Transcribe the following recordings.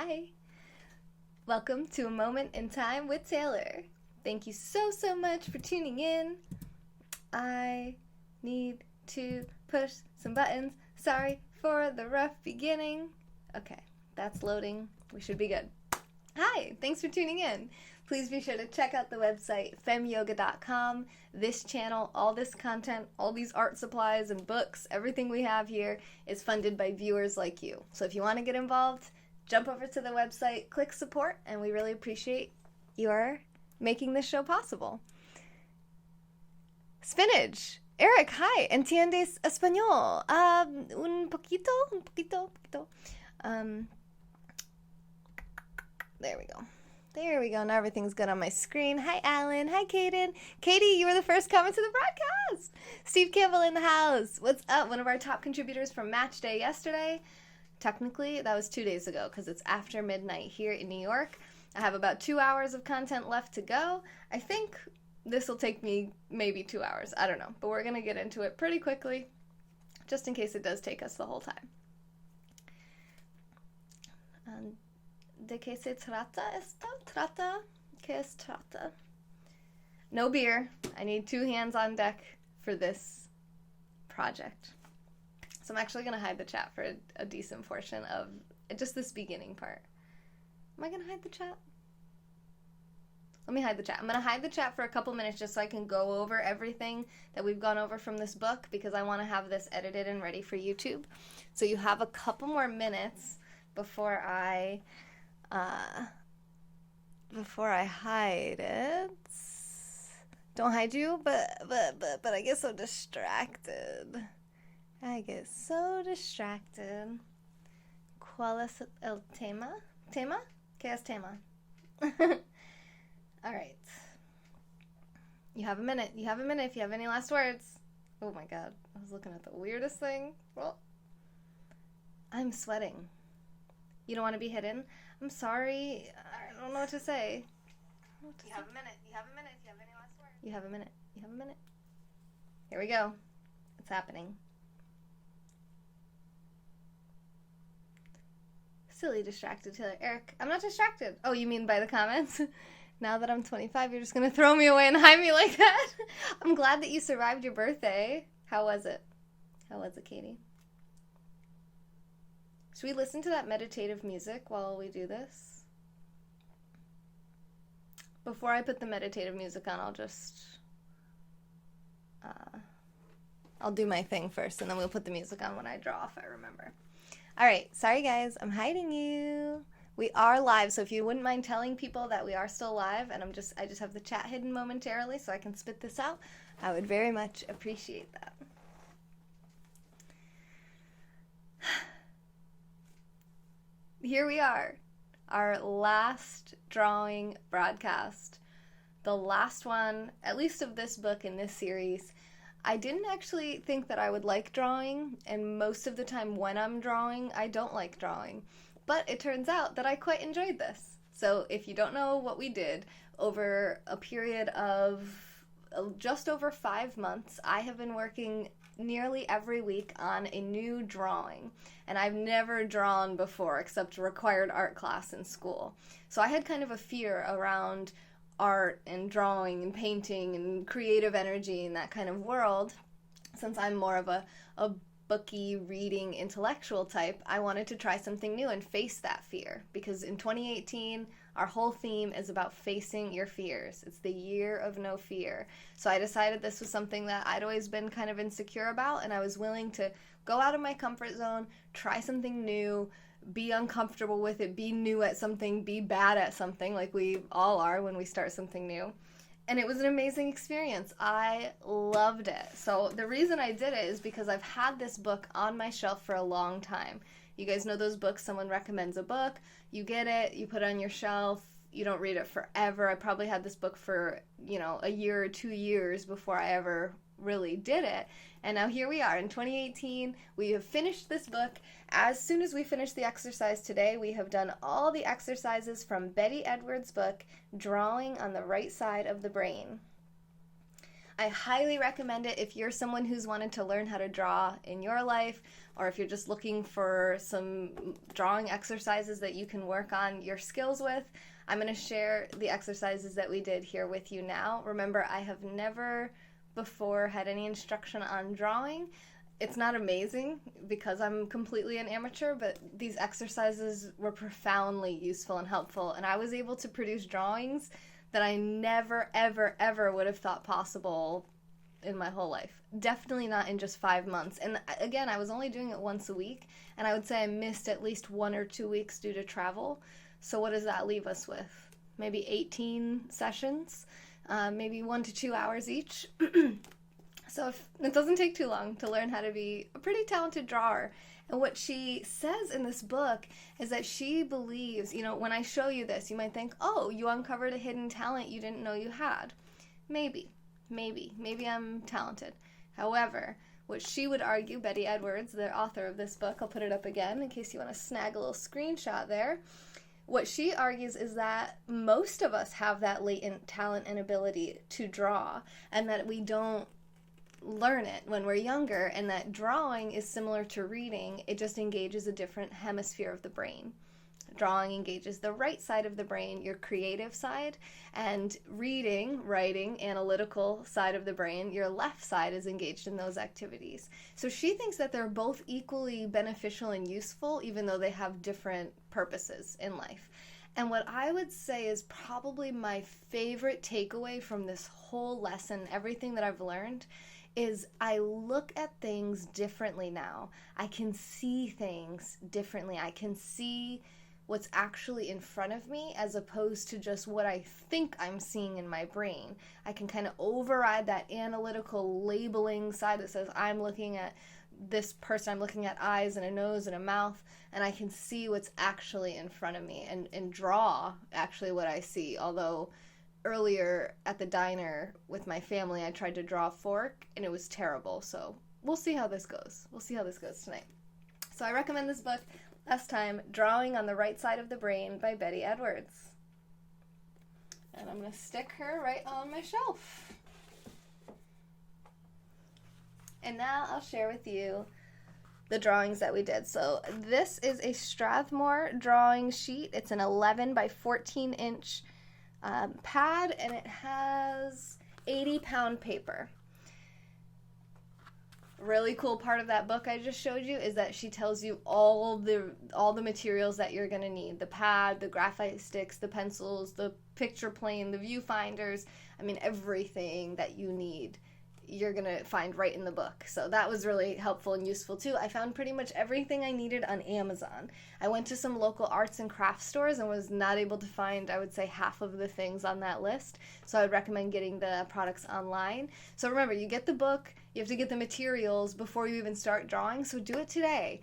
Hi. Welcome to A Moment in Time with Taylor. Thank you so much for tuning in. I need to push some buttons. Sorry for the rough beginning. Okay, that's loading. We should be good. Hi, thanks for tuning in. Please be sure to check out the website femyoga.com. This channel, all this content, all these art supplies and books, everything we have here is funded by viewers like you. So if you want to get involved, jump over to the website, click support, and we really appreciate your making this show possible. Spinach. Eric, hi. ¿Entiendes español? Un poquito. There we go. Now everything's good on my screen. Hi, Alan. Hi, Kaden. Katie, you were the first comment to the broadcast. Steve Campbell in the house. What's up? One of our top contributors from Match Day yesterday. Technically, that was 2 days ago because it's after midnight here in New York. I have about 2 hours of content left to go. I think this will take me maybe 2 hours. I don't know. But we're going to get into it pretty quickly, just in case it does take us the whole time. ¿De qué se trata esto? ¿Qué es trata? No beer. I need 2 hands on deck for this project. So I'm actually going to hide the chat for a decent portion of just this beginning part. Am I going to hide the chat? Let me hide the chat. I'm going to hide the chat for a couple minutes just so I can go over everything that we've gone over from this book because I want to have this edited and ready for YouTube. So you have a couple more minutes before I hide it. Don't hide you, but I get so distracted. ¿Cuál es el tema? ¿Tema? ¿Qué es tema? All right. You have a minute if you have any last words. Oh my God. I was looking at the weirdest thing. Well, I'm sweating. You don't want to be hidden? I'm sorry. I don't know what to say. You have a minute if you have any last words. You have a minute. Here we go. It's happening. Silly distracted Taylor. Eric, I'm not distracted. Oh, you mean by the comments? Now that I'm 25, you're just going to throw me away and hide me like that? I'm glad that you survived your birthday. How was it? Katie? Should we listen to that meditative music while we do this? Before I put the meditative music on, I'll do my thing first, and then we'll put the music on when I draw if I remember. All right, sorry guys, I'm hiding you. We are live, so if you wouldn't mind telling people that we are still live, and I just have the chat hidden momentarily so I can spit this out, I would very much appreciate that. Here we are, our last drawing broadcast. The last one, at least of this book in this series. I didn't actually think that I would like drawing, and most of the time when I'm drawing, I don't like drawing. But it turns out that I quite enjoyed this. So if you don't know what we did, over a period of just over 5 months, I have been working nearly every week on a new drawing. And I've never drawn before except required art class in school. So I had kind of a fear around art and drawing and painting and creative energy in that kind of world. Since I'm more of a booky, reading, intellectual type, I wanted to try something new and face that fear. Because in 2018, our whole theme is about facing your fears. It's the year of no fear. So I decided this was something that I'd always been kind of insecure about, and I was willing to go out of my comfort zone, try something new, be uncomfortable with it, be new at something, be bad at something, like we all are when we start something new. And it was an amazing experience. I loved it. So the reason I did it is because I've had this book on my shelf for a long time. You guys know those books, someone recommends a book, you get it, you put it on your shelf, you don't read it forever. I probably had this book for, a year or 2 years before I ever really did it. And now here we are in 2018. We have finished this book. As soon as we finish the exercise today, we have done all the exercises from Betty Edwards' book, Drawing on the Right Side of the Brain. I highly recommend it if you're someone who's wanted to learn how to draw in your life, or if you're just looking for some drawing exercises that you can work on your skills with, I'm going to share the exercises that we did here with you now. Remember, I have never before had any instruction on drawing. It's not amazing because I'm completely an amateur, but these exercises were profoundly useful and helpful, and I was able to produce drawings that I never, ever, ever would have thought possible in my whole life. Definitely not in just 5 months. And again, I was only doing it once a week, and I would say I missed at least 1 or 2 weeks due to travel. So what does that leave us with? Maybe 18 sessions, maybe 1 to 2 hours each. So it doesn't take too long to learn how to be a pretty talented drawer. And what she says in this book is that she believes, when I show you this, you might think, oh, you uncovered a hidden talent you didn't know you had. Maybe I'm talented. However, what she would argue, Betty Edwards, the author of this book, I'll put it up again in case you want to snag a little screenshot there. What she argues is that most of us have that latent talent and ability to draw, and that we don't learn it when we're younger, and that drawing is similar to reading. It just engages a different hemisphere of the brain. Drawing engages the right side of the brain, your creative side, and reading, writing, analytical side of the brain, your left side, is engaged in those activities. So she thinks that they're both equally beneficial and useful, even though they have different purposes in life. And what I would say is probably my favorite takeaway from this whole lesson, everything that I've learned, is I look at things differently now. I can see things differently. I can see what's actually in front of me as opposed to just what I think I'm seeing in my brain. I can kind of override that analytical labeling side that says I'm looking at this person, I'm looking at eyes and a nose and a mouth, and I can see what's actually in front of me and draw actually what I see. Although earlier at the diner with my family, I tried to draw a fork and it was terrible. So we'll see how this goes. We'll see how this goes tonight. So I recommend this book, last time, Drawing on the Right Side of the Brain by Betty Edwards. And I'm going to stick her right on my shelf. And now I'll share with you the drawings that we did. So this is a Strathmore drawing sheet. It's an 11 by 14 inch pad, and it has 80-pound paper. Really cool part of that book I just showed you is that she tells you all the materials that you're going to need. The pad, the graphite sticks, the pencils, the picture plane, the viewfinders. I mean, everything that you need you're going to find right in the book. So that was really helpful and useful too. I found pretty much everything I needed on Amazon. I went to some local arts and crafts stores and was not able to find, I would say, half of the things on that list. So I would recommend getting the products online. So remember, you get the book, you have to get the materials before you even start drawing. So do it today.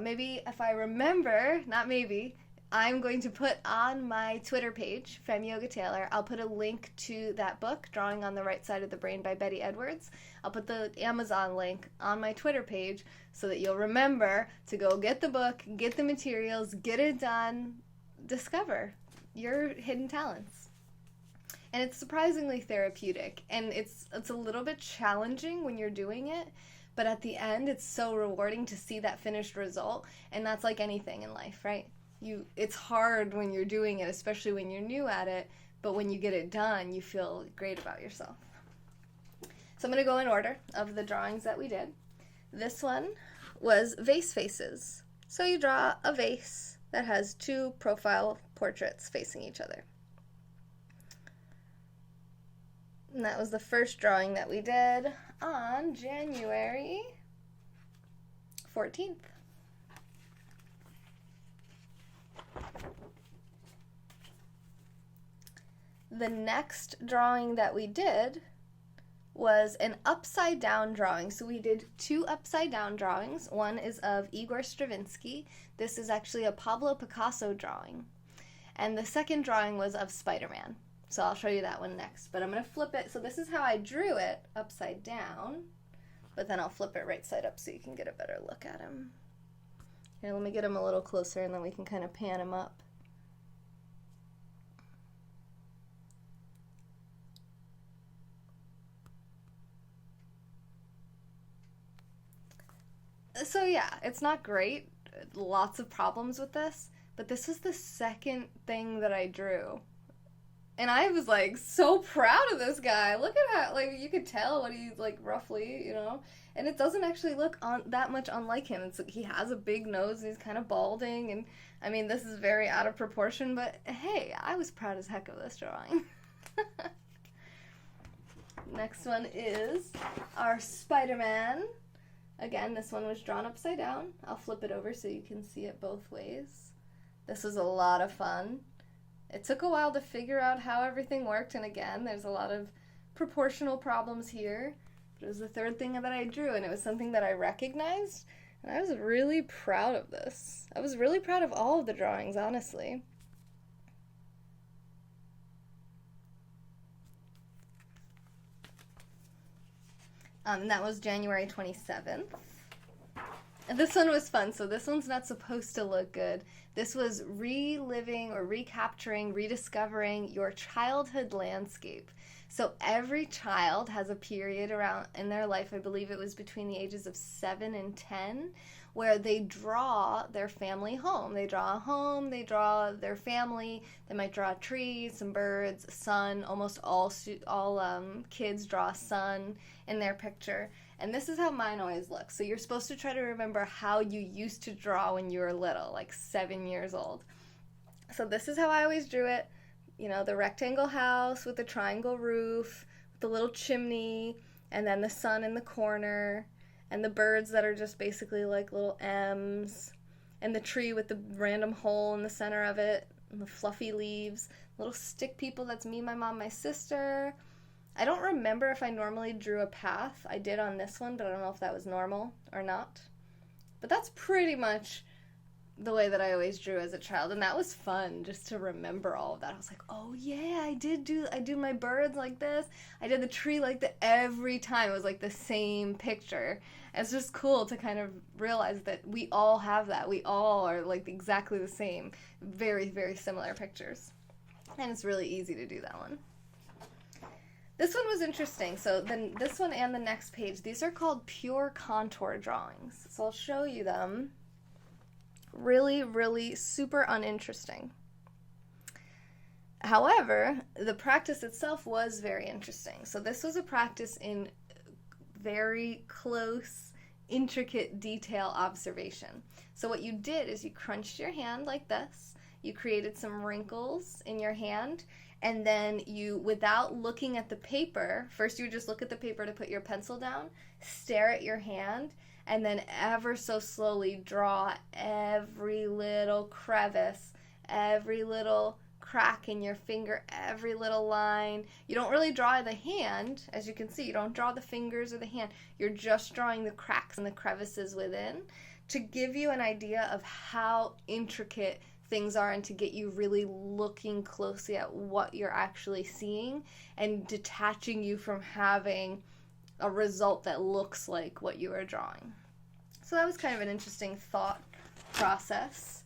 Maybe if I remember, not maybe, I'm going to put on my Twitter page, Femme Yoga Taylor, I'll put a link to that book, Drawing on the Right Side of the Brain by Betty Edwards. I'll put the Amazon link on my Twitter page so that you'll remember to go get the book, get the materials, get it done, discover your hidden talents. And it's surprisingly therapeutic, and it's a little bit challenging when you're doing it, but at the end it's so rewarding to see that finished result, and that's like anything in life, right? It's hard when you're doing it, especially when you're new at it, but when you get it done, you feel great about yourself. So I'm going to go in order of the drawings that we did. This one was vase faces. So you draw a vase that has two profile portraits facing each other. And that was the first drawing that we did on January 14th. The next drawing that we did was an upside down drawing. So we did two upside down drawings. One is of Igor Stravinsky. This is actually a Pablo Picasso drawing. And the second drawing was of Spider-Man. So I'll show you that one next. But I'm going to flip it. So this is how I drew it, upside down. But then I'll flip it right side up so you can get a better look at him. Here, let me get him a little closer and then we can kind of pan him up. So yeah, it's not great. Lots of problems with this, but this was the second thing that I drew. And I was like so proud of this guy. Look at how like you could tell what he's like roughly, you know. And it doesn't actually look on that much unlike him. He has a big nose and he's kind of balding, and I mean this is very out of proportion, but hey, I was proud as heck of this drawing. Next one is our Spider-Man. Again, this one was drawn upside down. I'll flip it over so you can see it both ways. This was a lot of fun. It took a while to figure out how everything worked, and again, there's a lot of proportional problems here. But it was the third thing that I drew, and it was something that I recognized, and I was really proud of this. I was really proud of all of the drawings, honestly. And that was January 27th. And this one was fun. So this one's not supposed to look good. This was reliving or recapturing, rediscovering your childhood landscape. So every child has a period around in their life, I believe it was between the ages of 7 and 10, where they draw their family home. They draw a home, they draw their family, they might draw a tree, some birds, sun. Almost all kids draw a sun in their picture. And this is how mine always looks. So you're supposed to try to remember how you used to draw when you were little, like 7 years old. So this is how I always drew it. You know, the rectangle house with the triangle roof, with the little chimney, and then the sun in the corner, and the birds that are just basically like little M's, and the tree with the random hole in the center of it, and the fluffy leaves, little stick people, that's me, my mom, my sister. I don't remember if I normally drew a path. I did on this one, but I don't know if that was normal or not. But that's pretty much the way that I always drew as a child, and that was fun just to remember all of that. I was like, oh yeah, I do my birds like this. I did the tree like that. Every time it was like the same picture. It's just cool to kind of realize that we all have that. We all are like exactly the same. Very, very similar pictures. And it's really easy to do that one. This one was interesting. So then this one and the next page, these are called pure contour drawings. So I'll show you them. Really, really super uninteresting. However, the practice itself was very interesting. So this was a practice in very close, intricate detail observation. So what you did is you crunched your hand like this, you created some wrinkles in your hand, and then you, without looking at the paper, first you would just look at the paper to put your pencil down, stare at your hand, and then ever so slowly draw every little crevice, every little crack in your finger, every little line. You don't really draw the hand, as you can see, you don't draw the fingers or the hand. You're just drawing the cracks and the crevices within to give you an idea of how intricate things are and to get you really looking closely at what you're actually seeing and detaching you from having a result that looks like what you are drawing. So that was kind of an interesting thought process.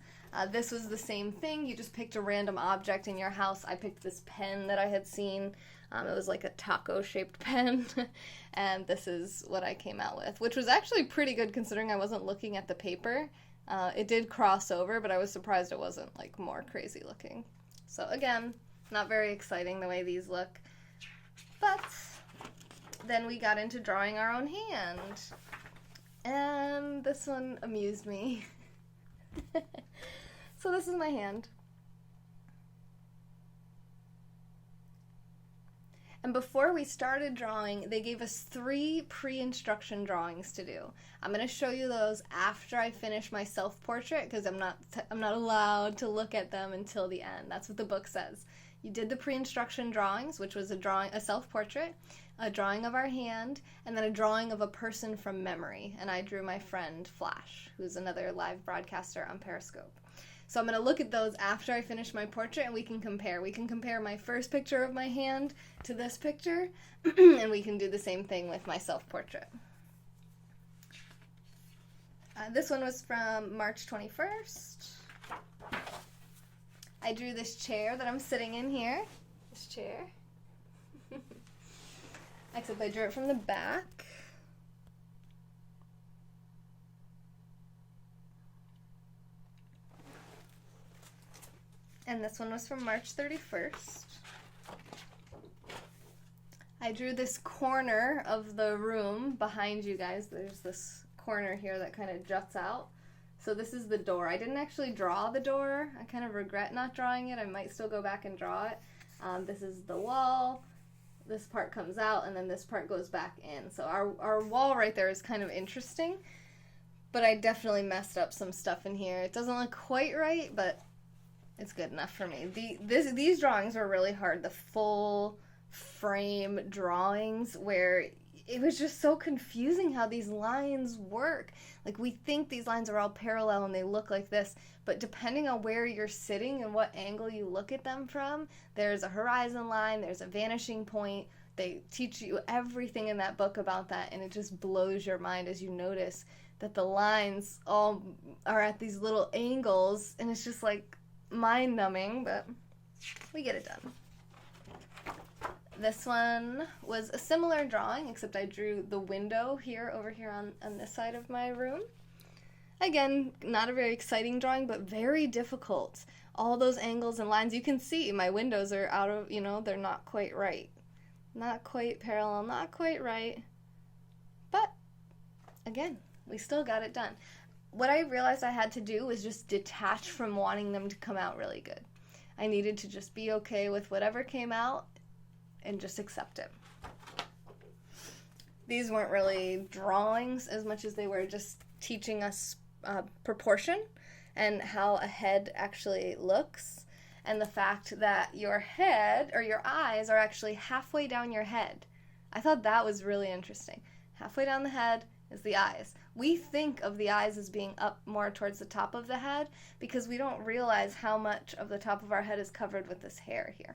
This was the same thing. You just picked a random object in your house. I picked this pen that I had seen. It was like a taco-shaped pen, and this is what I came out with, which was actually pretty good considering I wasn't looking at the paper. It did cross over, but I was surprised it wasn't like more crazy looking. So again, not very exciting the way these look. But then we got into drawing our own hand. And this one amused me. So this is my hand. And before we started drawing, they gave us 3 pre-instruction drawings to do. I'm going to show you those after I finish my self-portrait because I'm not allowed to look at them until the end. That's what the book says. You did the pre-instruction drawings, which was a self-portrait, a drawing of our hand, and then a drawing of a person from memory. And I drew my friend Flash, who's another live broadcaster on Periscope. So I'm going to look at those after I finish my portrait, and we can compare. We can compare my first picture of my hand to this picture, and we can do the same thing with my self-portrait. This one was from March 21st. I drew this chair that I'm sitting in here. This chair. Except I drew it from the back. And this one was from March 31st. I drew this corner of the room behind you guys. There's this corner here that kind of juts out. So this is the door. I didn't actually draw the door. I kind of regret not drawing it. I might still go back and draw it. This is the wall. This part comes out, and then this part goes back in. So our wall right there is kind of interesting, but I definitely messed up some stuff in here. It doesn't look quite right, but it's good enough for me. These drawings were really hard. The full frame drawings where it was just so confusing how these lines work. Like, we think these lines are all parallel and they look like this, but depending on where you're sitting and what angle you look at them from, there's a horizon line, there's a vanishing point. They teach you everything in that book about that, and it just blows your mind as you notice that the lines all are at these little angles, and it's just like mind-numbing, but we get it done. This one was a similar drawing, except I drew the window here, over here on this side of my room. Again, not a very exciting drawing, but very difficult. All those angles and lines, you can see my windows are out of, they're not quite right. Not quite parallel, not quite right. But, again, we still got it done. What I realized I had to do was just detach from wanting them to come out really good. I needed to just be okay with whatever came out and just accept it. These weren't really drawings as much as they were just teaching us proportion and how a head actually looks, and the fact that your head or your eyes are actually halfway down your head. I thought that was really interesting. Halfway down the head is the eyes. We think of the eyes as being up more towards the top of the head because we don't realize how much of the top of our head is covered with this hair here.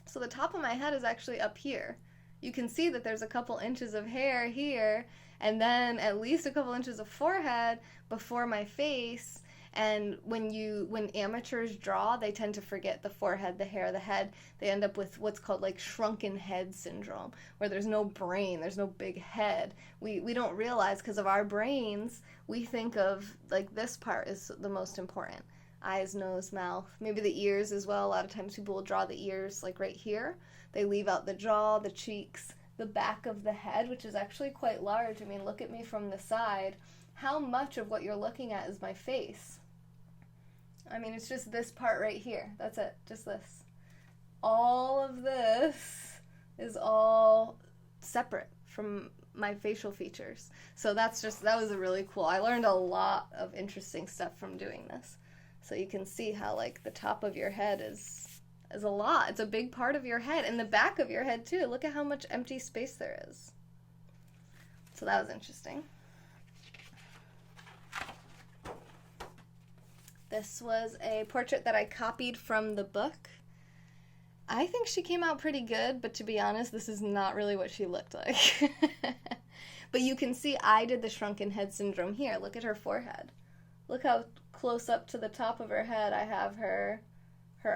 So the top of my head is actually up here. You can see that there's a couple inches of hair here, and then at least a couple inches of forehead before my face. And when amateurs draw, they tend to forget the forehead, the hair, the head. They end up with what's called like shrunken head syndrome, where there's no brain, there's no big head. We don't realize, because of our brains, we think of like this part is the most important. Eyes, nose, mouth, maybe the ears as well. A lot of times people will draw the ears like right here. They leave out the jaw, the cheeks, the back of the head, which is actually quite large. I mean, look at me from the side. How much of what you're looking at is my face? I mean, it's just this part right here. That's it, just this. All of this is all separate from my facial features. So that was really cool. I learned a lot of interesting stuff from doing this. So you can see how like the top of your head is a lot. It's a big part of your head, and the back of your head too. Look at how much empty space there is. So that was interesting. This was a portrait that I copied from the book. I think she came out pretty good, but to be honest, this is not really what she looked like. But you can see I did the shrunken head syndrome here. Look at her forehead. Look how close up to the top of her head I have her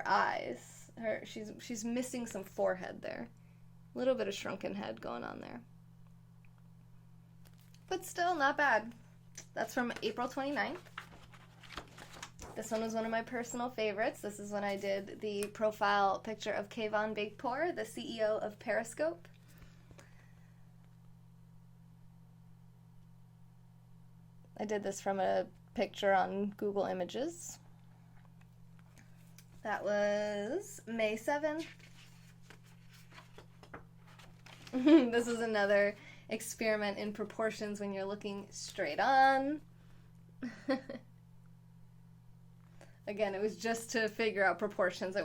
eyes. She's missing some forehead there. A little bit of shrunken head going on there. But still not bad. That's from April 29th. This one was one of my personal favorites. This is when I did the profile picture of Kayvon Beagpour, the CEO of Periscope. I did this from a picture on Google Images. That was May 7th. This is another experiment in proportions when you're looking straight on. Again, it was just to figure out proportions.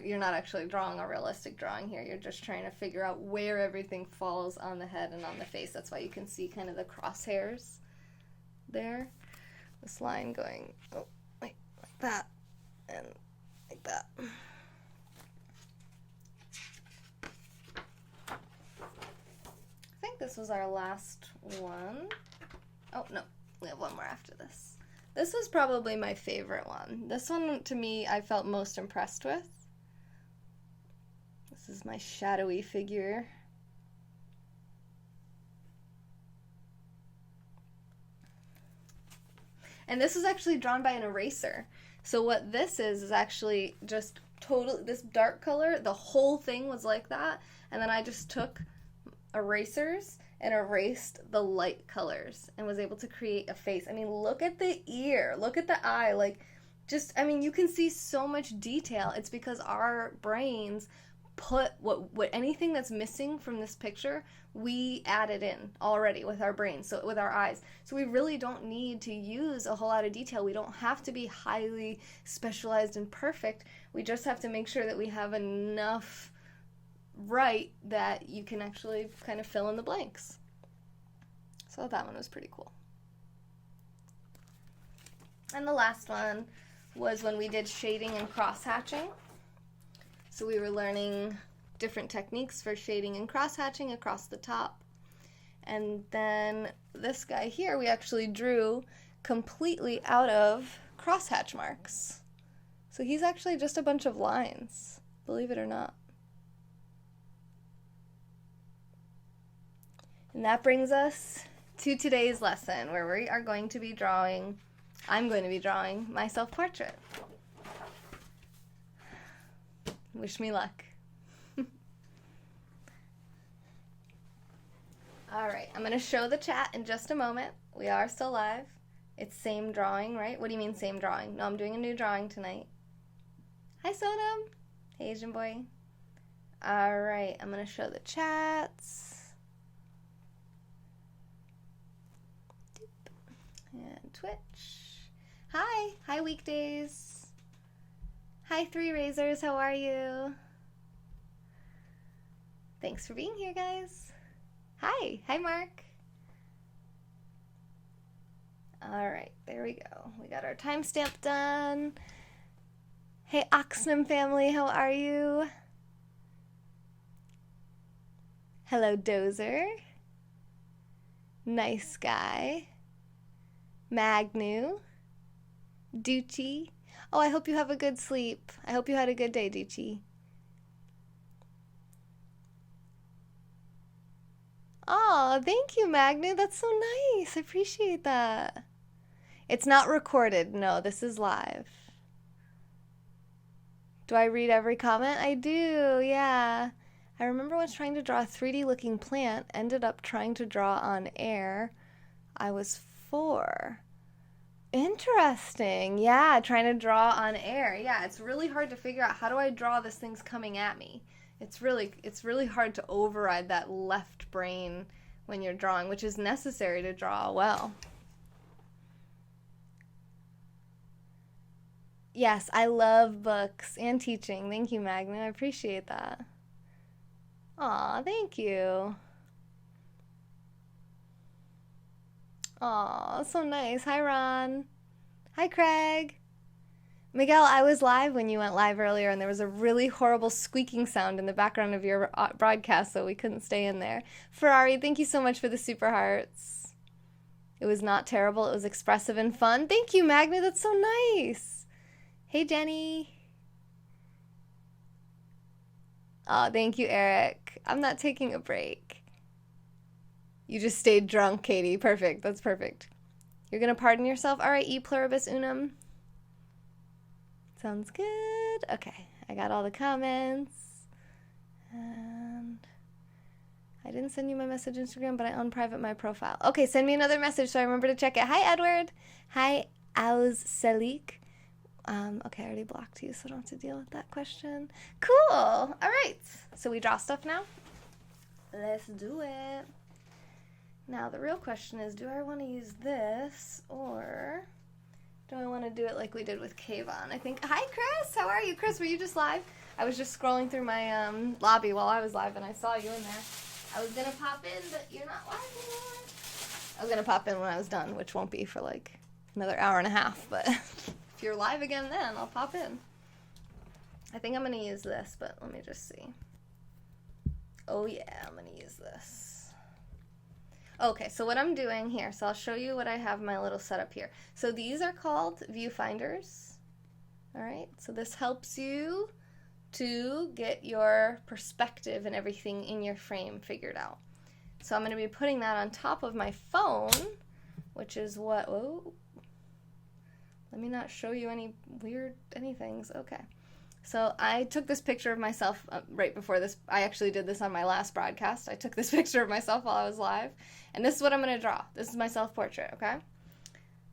You're not actually drawing a realistic drawing here. You're just trying to figure out where everything falls on the head and on the face. That's why you can see kind of the crosshairs there. This line going, like that, and like that. I think this was our last one. Oh, no, we have one more after this. This was probably my favorite one. This one, to me, I felt most impressed with. This is my shadowy figure. And this was actually drawn by an eraser. So what this is actually just total, this dark color, the whole thing was like that, and then I just took erasers and erased the light colors and was able to create a face. I mean, look at the ear, look at the eye, like, just, I mean, you can see so much detail. It's because our brains put what anything that's missing from this picture, we added in already with our brains, so with our eyes. So we really don't need to use a whole lot of detail. We don't have to be highly specialized and perfect. We just have to make sure that we have enough right that you can actually kind of fill in the blanks. So that one was pretty cool. And the last one was when we did shading and cross-hatching. So we were learning different techniques for shading and cross-hatching across the top. And then this guy here, we actually drew completely out of crosshatch marks. So he's actually just a bunch of lines, believe it or not. And that brings us to today's lesson, where we are going to be drawing, I'm going to be drawing my self-portrait. Wish me luck. Alright, I'm going to show the chat in just a moment. We are still live. It's same drawing, right? What do you mean same drawing? No, I'm doing a new drawing tonight. Hi, Sonam. Hey, Asian boy. Alright, I'm going to show the chats. And Twitch. Hi. Hi, weekdays. Hi, Three Razors. How are you? Thanks for being here, guys. Hi. Hi, Mark. All right. There we go. We got our timestamp done. Hey, Oxnam family. How are you? Hello, Dozer. Nice guy. Magnu. Ducci. Oh, I hope you have a good sleep. I hope you had a good day, Ducci. Oh, thank you, Magnu. That's so nice. I appreciate that. It's not recorded. No, this is live. Do I read every comment? I do, yeah. I remember once trying to draw a 3D looking plant, ended up trying to draw on air. I was 4. Interesting. Yeah, trying to draw on air. Yeah, it's really hard to figure out, how do I draw this thing's coming at me? It's really hard to override that left brain when you're drawing, which is necessary to draw well. Yes, I love books and teaching. Thank you, Magna. I appreciate that. Aw, thank you. Aw, so nice. Hi, Ron. Hi, Craig. Miguel, I was live when you went live earlier, and there was a really horrible squeaking sound in the background of your broadcast, so we couldn't stay in there. Ferrari, thank you so much for the super hearts. It was not terrible. It was expressive and fun. Thank you, Magna. That's so nice. Hey, Jenny. Oh, thank you, Eric. I'm not taking a break. You just stayed drunk, Katie. Perfect. That's perfect. You're going to pardon yourself? All right, e pluribus unum. Sounds good. Okay, I got all the comments. And I didn't send you my message Instagram, but I unprivate my profile. Okay, send me another message so I remember to check it. Hi, Edward. Hi, Auz Selik. Okay, I already blocked you, so I don't have to deal with that question. Cool. All right. So we draw stuff now? Let's do it. Now, the real question is, do I want to use this, or do I want to do it like we did with Kayvon? I think, hi, Chris. How are you? Chris, were you just live? I was just scrolling through my lobby while I was live, and I saw you in there. I was going to pop in, but you're not live anymore. I was going to pop in when I was done, which won't be for like another hour and a half, but if you're live again then, I'll pop in. I think I'm going to use this, but let me just see. Oh, yeah, I'm going to use this. Okay, so what I'm doing here, so I'll show you what I have my little setup here. So these are called viewfinders. All right, so this helps you to get your perspective and everything in your frame figured out. So I'm going to be putting that on top of my phone, which is what, whoa. Let me not show you any weird anythings. Okay. So I took this picture of myself right before this. I actually did this on my last broadcast. I took this picture of myself while I was live. And this is what I'm going to draw. This is my self-portrait, okay?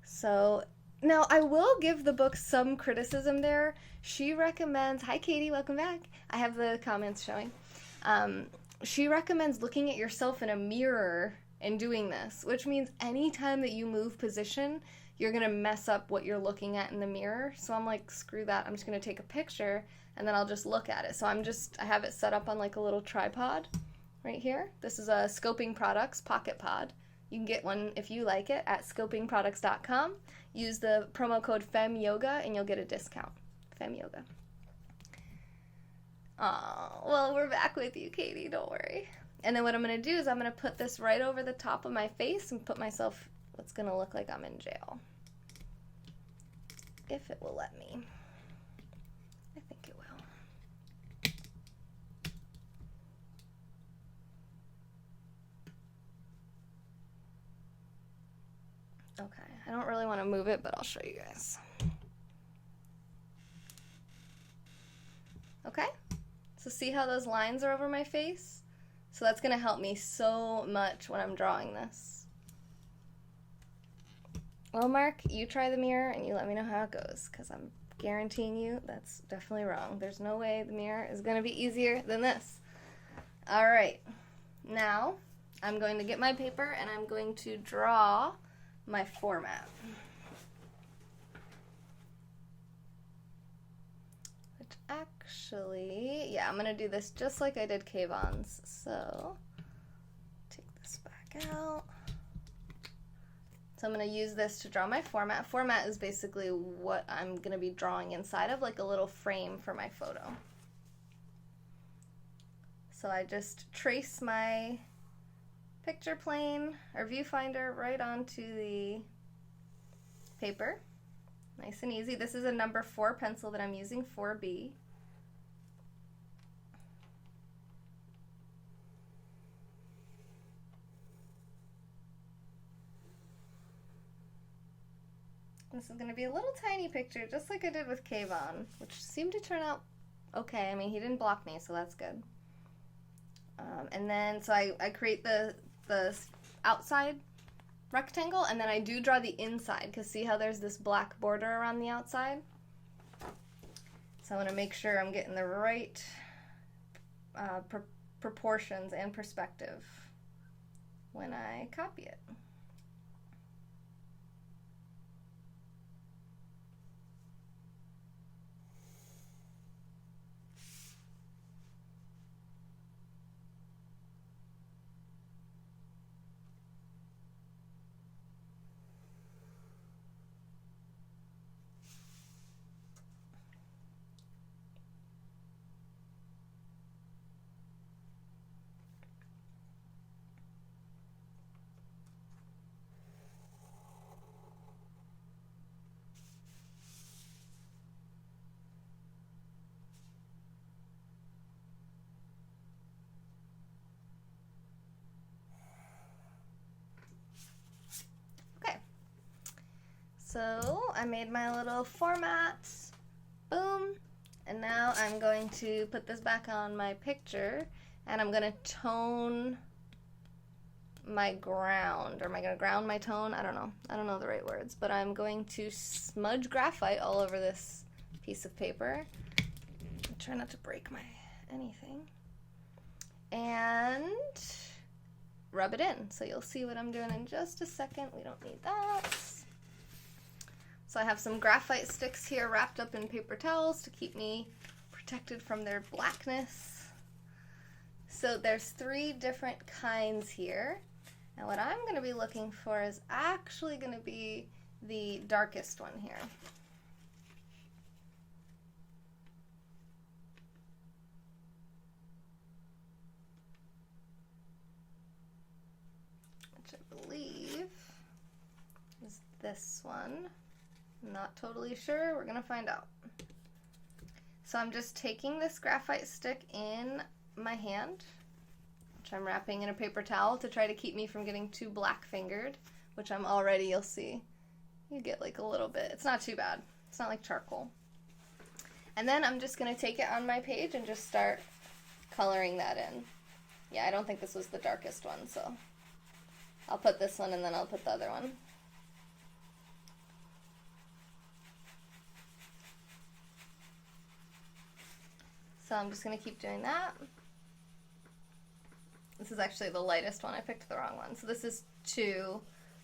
So now I will give the book some criticism there. She recommends, hi Katie, welcome back. I have the comments showing. She recommends looking at yourself in a mirror and doing this, which means anytime that you move position, you're going to mess up what you're looking at in the mirror. So I'm like, screw that. I'm just going to take a picture and then I'll just look at it. So I have it set up on like a little tripod right here. This is a Scoping Products Pocket Pod. You can get one if you like it at scopingproducts.com. Use the promo code FEMYOGA and you'll get a discount. FEMYOGA. Oh, well, we're back with you, Katie. Don't worry. And then what I'm going to do is I'm going to put this right over the top of my face and put myself what's going to look like I'm in jail. If it will let me. I think it will. Okay, I don't really want to move it, but I'll show you guys. Okay, so see how those lines are over my face? So that's going to help me so much when I'm drawing this. Well, Mark, you try the mirror and you let me know how it goes, because I'm guaranteeing you that's definitely wrong. There's no way the mirror is going to be easier than this. All right, now I'm going to get my paper and I'm going to draw my format. Which actually, yeah, I'm going to do this just like I did Kayvon's. So take this back out. So I'm going to use this to draw my format. Format is basically what I'm going to be drawing inside of, like a little frame for my photo. So I just trace my picture plane or viewfinder right onto the paper. Nice and easy. This is a number 4 pencil that I'm using, 4B. This is going to be a little tiny picture, just like I did with Kayvon, which seemed to turn out okay. I mean, he didn't block me, so that's good. And then, so I create the outside rectangle, and then I do draw the inside, because see how there's this black border around the outside? So I want to make sure I'm getting the right proportions and perspective when I copy it. So I made my little format, boom, and now I'm going to put this back on my picture and I'm going to tone my ground, or am I going to ground my tone? I don't know the right words, but I'm going to smudge graphite all over this piece of paper. Try not to break anything. And rub it in. So you'll see what I'm doing in just a second. We don't need that. So I have some graphite sticks here wrapped up in paper towels to keep me protected from their blackness. So there's 3 different kinds here. And what I'm going to be looking for is actually going to be the darkest one here. Which I believe is this one. Not totally sure. We're gonna find out. So I'm just taking this graphite stick in my hand, which I'm wrapping in a paper towel to try to keep me from getting too black fingered, which I'm already, you'll see, You get like a little bit. It's not too bad. It's not like charcoal. And then I'm just going to take it on my page and just start coloring that in. Yeah, I don't think this was the darkest one, so I'll put this one and then I'll put the other one. So I'm just going to keep doing that. This is actually the lightest one. I picked the wrong one. So this is 2.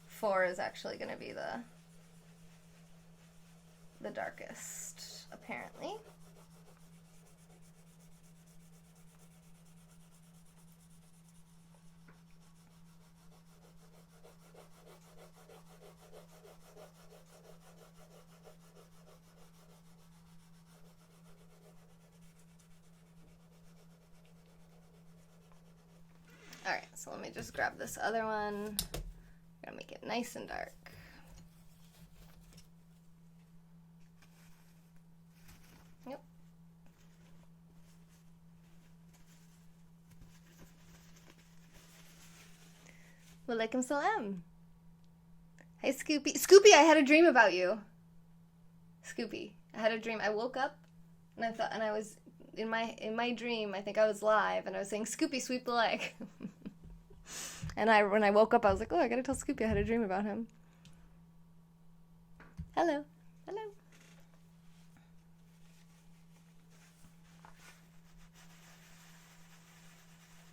4 is actually going to be the darkest, apparently. Alright, so let me just grab this other one. I'm gonna make it nice and dark. Yep. Walaikum salam. Hi, Scoopy. Scoopy, I had a dream about you. Scoopy, I had a dream. I woke up and I was in my dream. I think I was live and I was saying, "Scoopy, sweep the leg." And when I woke up, I was like, "Oh, I gotta tell Scoopy I had a dream about him." Hello, hello.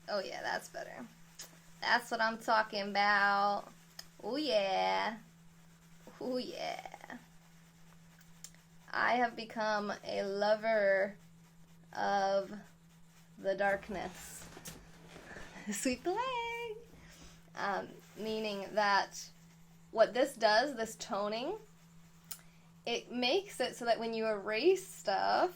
Oh yeah, that's better. That's what I'm talking about. Oh yeah. Oh yeah. I have become a lover of the darkness. Sweep the leg. Meaning that what this does, this toning, it makes it so that when you erase stuff,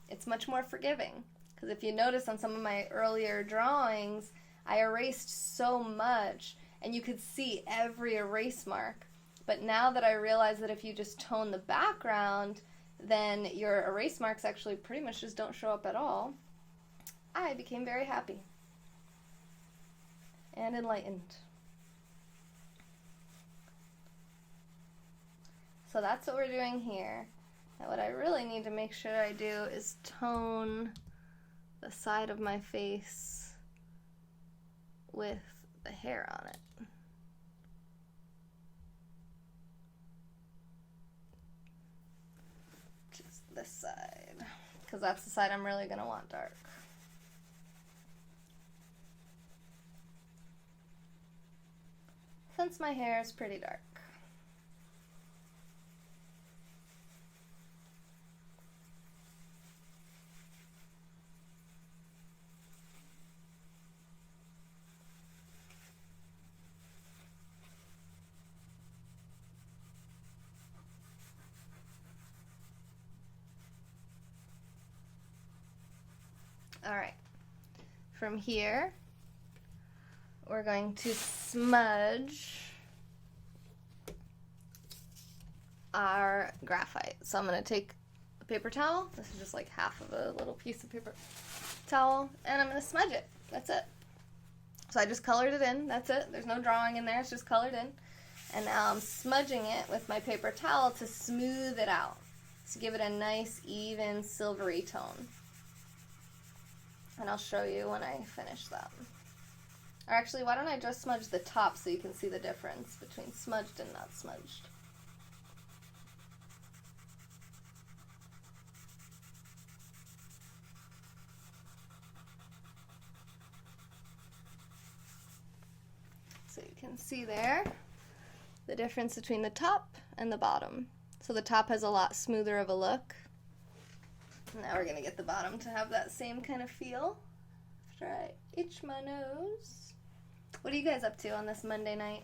it's much more forgiving. Because if you notice on some of my earlier drawings, I erased so much, and you could see every erase mark. But now that I realize that if you just tone the background, then your erase marks actually pretty much just don't show up at all, I became very happy and enlightened. So that's what we're doing here. Now what I really need to make sure I do is tone the side of my face with the hair on it. Just this side, because that's the side I'm really going to want dark. Since my hair is pretty dark. Alright, from here, we're going to smudge our graphite. So I'm going to take a paper towel. This is just like half of a little piece of paper towel, and I'm going to smudge it. That's it. So I just colored it in. That's it. There's no drawing in there. It's just colored in. And now I'm smudging it with my paper towel to smooth it out, to give it a nice, even, silvery tone. And I'll show you when I finish that. Or actually, why don't I just smudge the top so you can see the difference between smudged and not smudged. So you can see there the difference between the top and the bottom. So the top has a lot smoother of a look. Now we're going to get the bottom to have that same kind of feel after I itch my nose. What are you guys up to on this Monday night?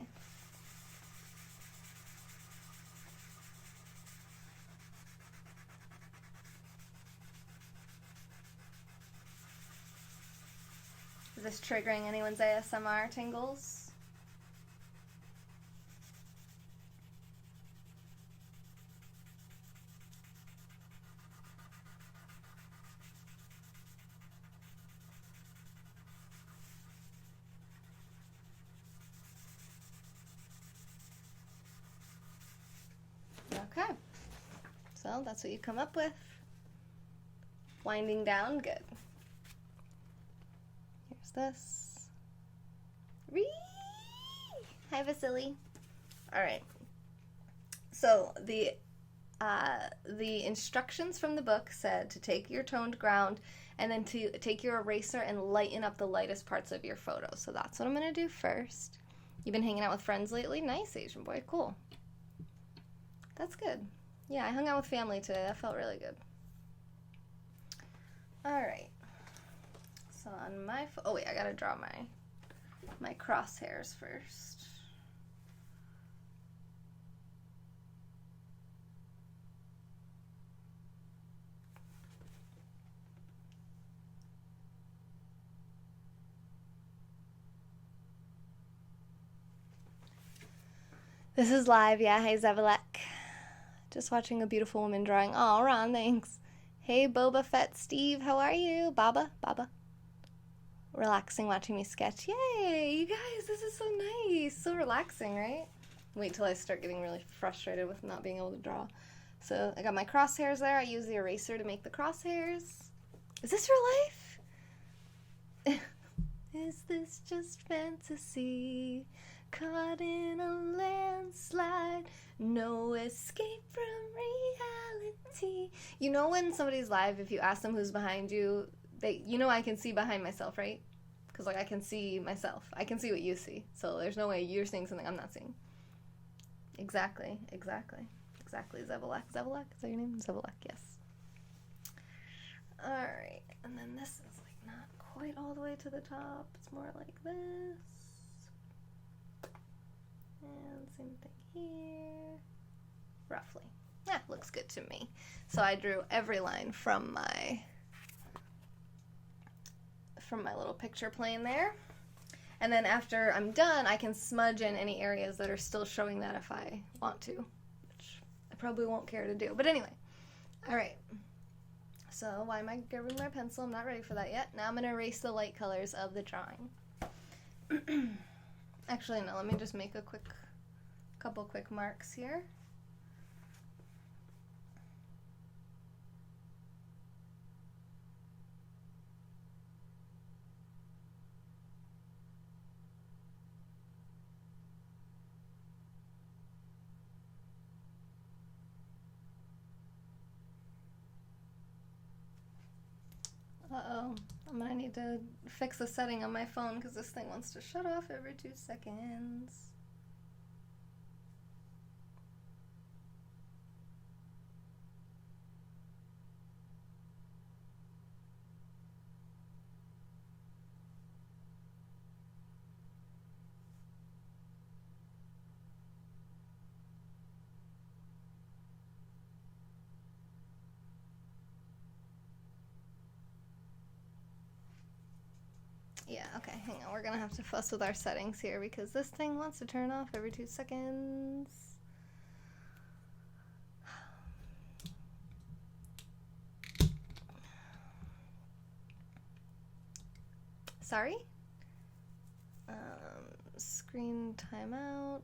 Is this triggering anyone's ASMR tingles? Okay. So that's what you come up with. Winding down, good. Here's this. Whee! Hi, Vasily. All right. So the instructions from the book said to take your toned ground and then to take your eraser and lighten up the lightest parts of your photo. So that's what I'm going to do first. You've been hanging out with friends lately? Nice, Asian boy. Cool. That's good. Yeah, I hung out with family today. That felt really good. All right. So on my oh wait, I got to draw my crosshairs first. This is live, yeah. Hey, Zevalek. Just watching a beautiful woman drawing. Oh, Ron, thanks. Hey, Boba Fett Steve, how are you? Baba. Relaxing watching me sketch. Yay, you guys, this is so nice. So relaxing, right? Wait till I start getting really frustrated with not being able to draw. So I got my crosshairs there. I use the eraser to make the crosshairs. Is this real life? Is this just fantasy? Caught in a landslide, no escape from reality. You know when somebody's live, if you ask them who's behind you, I can see behind myself, right? Because like I can see myself. I can see what you see. So there's no way you're seeing something I'm not seeing. Exactly. Zevalek, is that your name? Zevalek, yes. Alright, and then this is like not quite all the way to the top. It's more like this. And same thing here. Roughly. Yeah, looks good to me. So I drew every line from my little picture plane there. And then after I'm done, I can smudge in any areas that are still showing that if I want to, which I probably won't care to do. But anyway, all right. So why am I grabbing my pencil? I'm not ready for that yet. Now I'm going to erase the light colors of the drawing. Actually, no, let me just make a couple quick marks here. Uh-oh, I'm gonna need to fix the setting on my phone because this thing wants to shut off every 2 seconds. Yeah, okay, hang on. We're gonna have to fuss with our settings here because this thing wants to turn off every 2 seconds. Sorry? Screen timeout.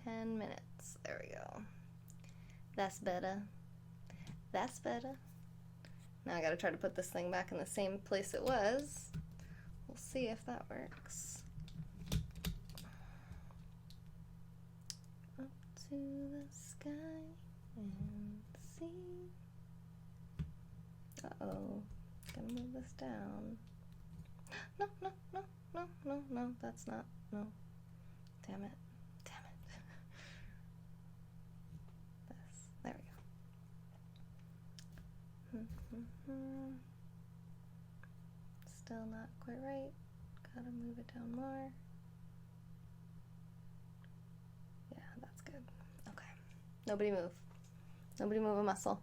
10 minutes. There we go. That's better. That's better. Now I gotta try to put this thing back in the same place it was. We'll see if that works. Up to the sky and see. Uh-oh. Gotta move this down. No, that's not. No. Damn it. This. There we go. Still not quite right. Gotta move it down more. Yeah, that's good. Okay. Nobody move. Nobody move a muscle.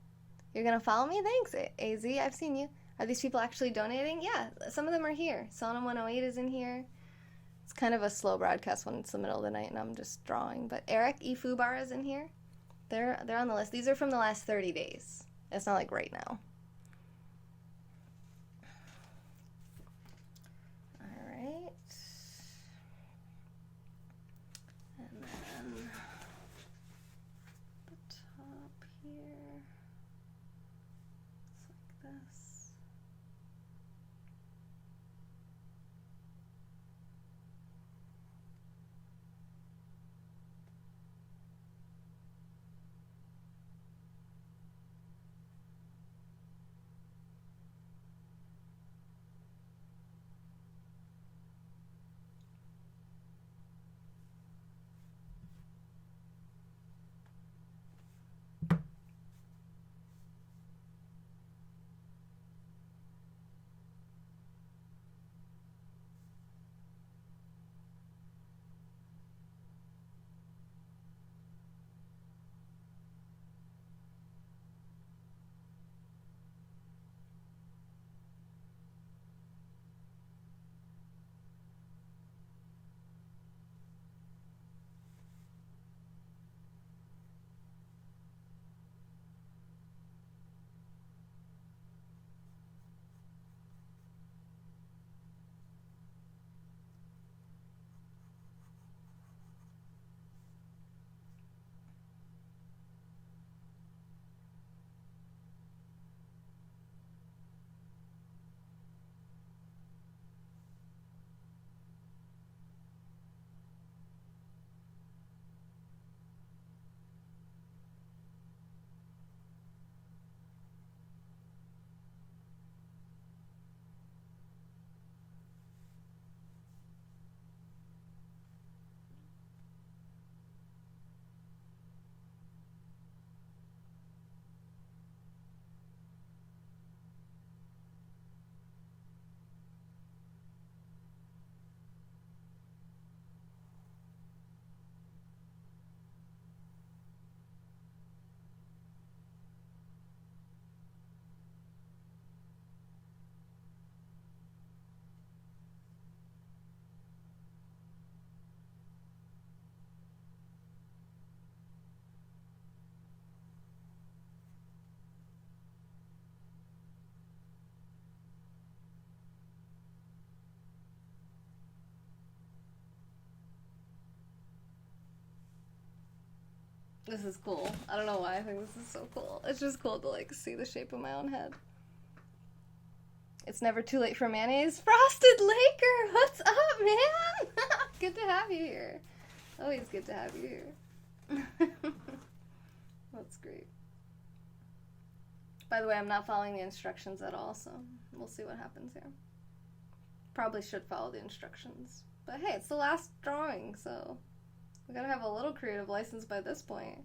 You're gonna follow me? Thanks, AZ. I've seen you. Are these people actually donating? Yeah, some of them are here. Sonam 108 is in here. It's kind of a slow broadcast when it's the middle of the night and I'm just drawing. But Eric Ifubar is in here. They're on the list. These are from the last 30 days. It's not like right now. All right. And then the This is cool. I don't know why I think this is so cool. It's just cool to like see the shape of my own head. It's never too late for mayonnaise. Frosted Laker, what's up, man? Good to have you here. Always good to have you here. That's great. By the way, I'm not following the instructions at all, so we'll see what happens here. Probably should follow the instructions. But hey, it's the last drawing, so we gotta have a little creative license by this point.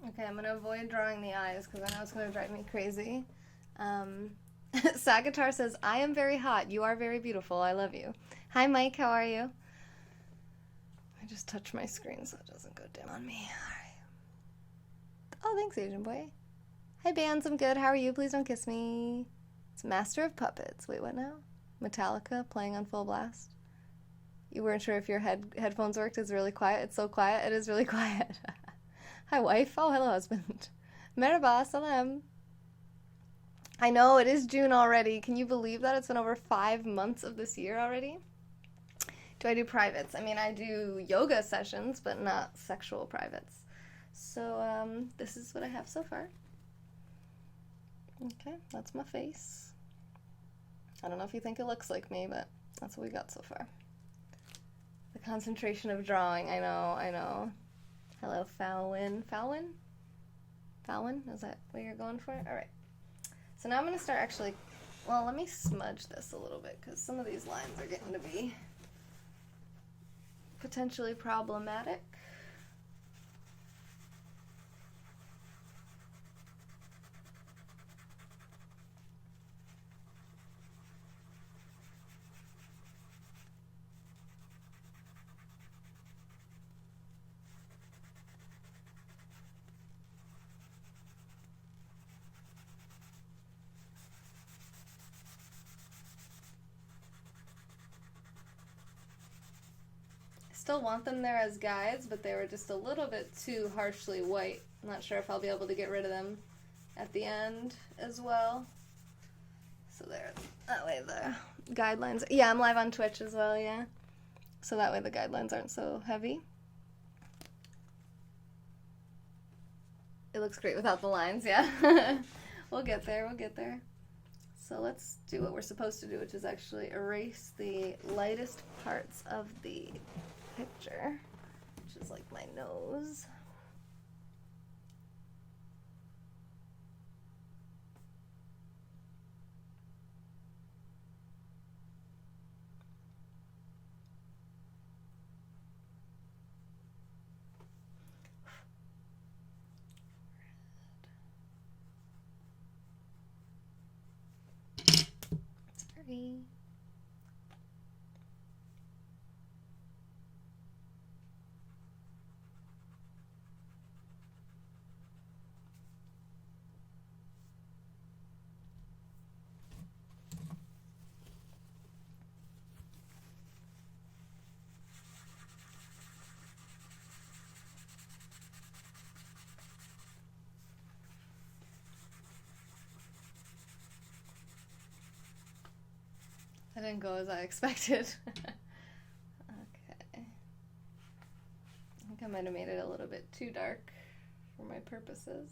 Okay, I'm gonna avoid drawing the eyes because I know it's gonna drive me crazy. Sagatar says, I am very hot. You are very beautiful. I love you. Hi, Mike. How are you? I just touched my screen so it doesn't go dim on me. All right. Oh, thanks, Asian boy. Hi, Bands. I'm good. How are you? Please don't kiss me. It's Master of Puppets. Wait, what now? Metallica playing on full blast. You weren't sure if your headphones worked. It's really quiet. It's so quiet. It is really quiet. Hi, wife. Oh, hello, husband. Merhaba, salam. I know, it is June already. Can you believe that? It's been over 5 months of this year already. Do I do privates? I mean, I do yoga sessions, but not sexual privates. So, this is what I have so far. Okay, that's my face. I don't know if you think it looks like me, but that's what we got so far. The concentration of drawing, I know. Hello, Falwin. Falwin? Is that what you're going for? All right. So now I'm going to start actually, well, let me smudge this a little bit because some of these lines are getting to be potentially problematic. still want them there as guides, but they were just a little bit too harshly white. I'm not sure if I'll be able to get rid of them at the end as well. So there, that way the guidelines, yeah, I'm live on Twitch as well, yeah. So that way the guidelines aren't so heavy. It looks great without the lines, yeah. We'll get there, we'll get there. So let's do what we're supposed to do, which is actually erase the lightest parts of the picture, which is like my nose. Sorry. That didn't go as I expected. Okay. I think I might have made it a little bit too dark for my purposes.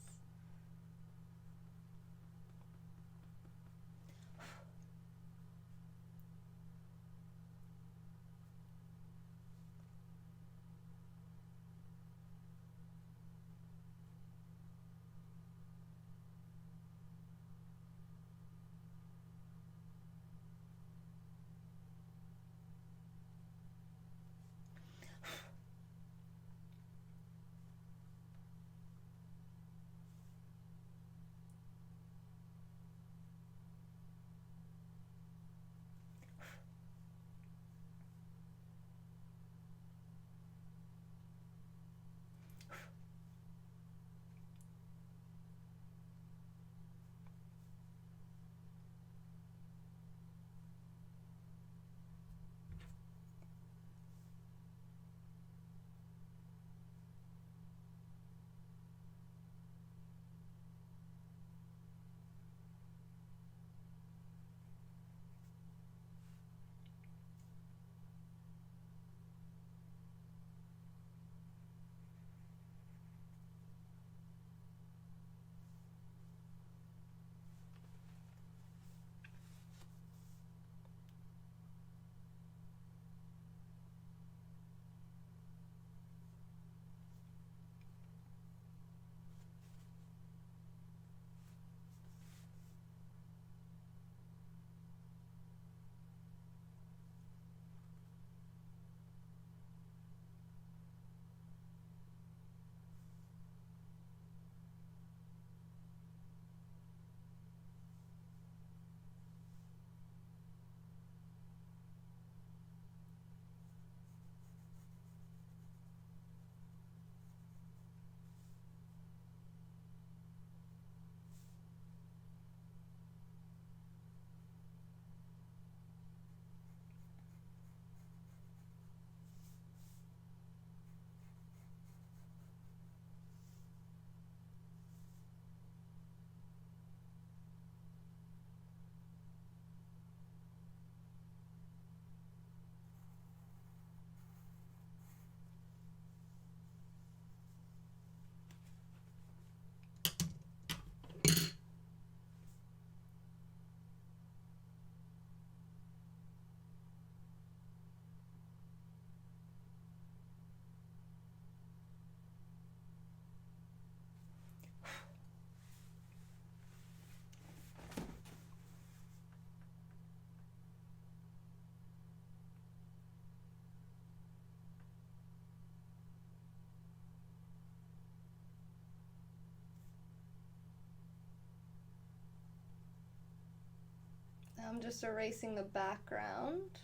Now I'm just erasing the background.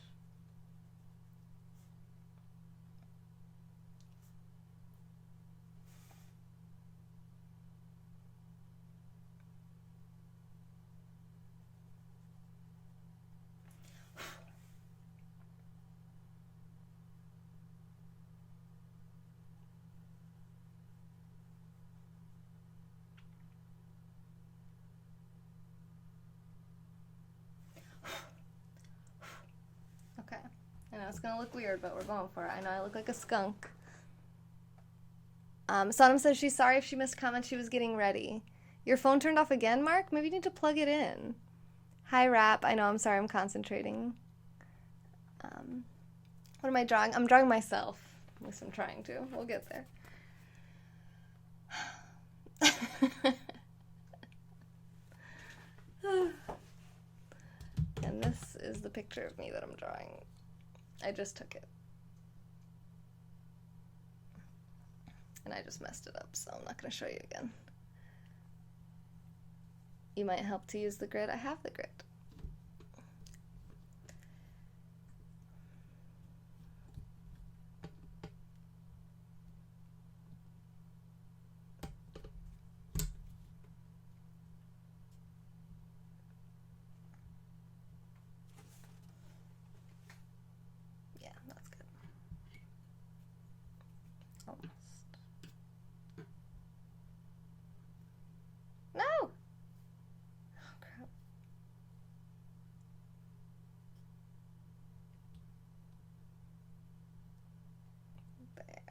gonna look weird, but we're going for it. I know I look like a skunk. Sonam says she's sorry if she missed comments. She was getting ready. Your phone turned off again, Mark? Maybe you need to plug it in. Hi, Rap. I know, I'm sorry, I'm concentrating. What am I drawing? I'm drawing myself. At least I'm trying to. We'll get there. And this is the picture of me that I'm drawing. I just took it. And I just messed it up, so I'm not going to show you again. You might help to use the grid. I have the grid. Yeah, that's good. Almost. No! Oh, crap. There.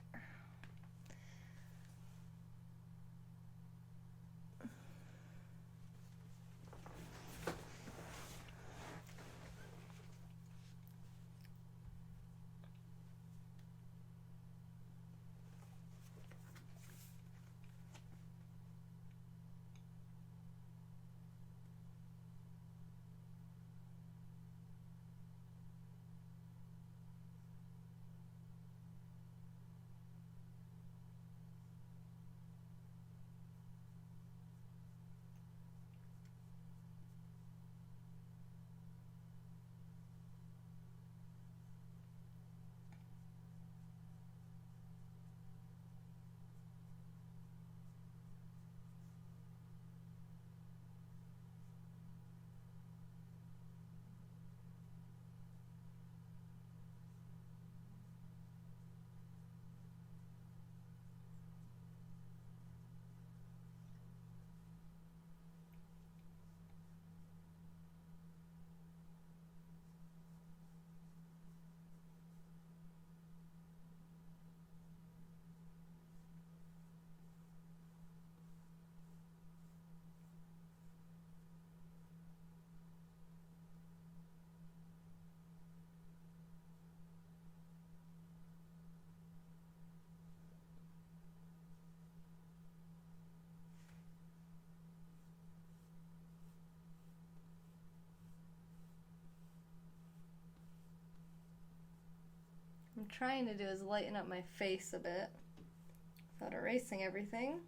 I'm trying to do is lighten up my face a bit without erasing everything.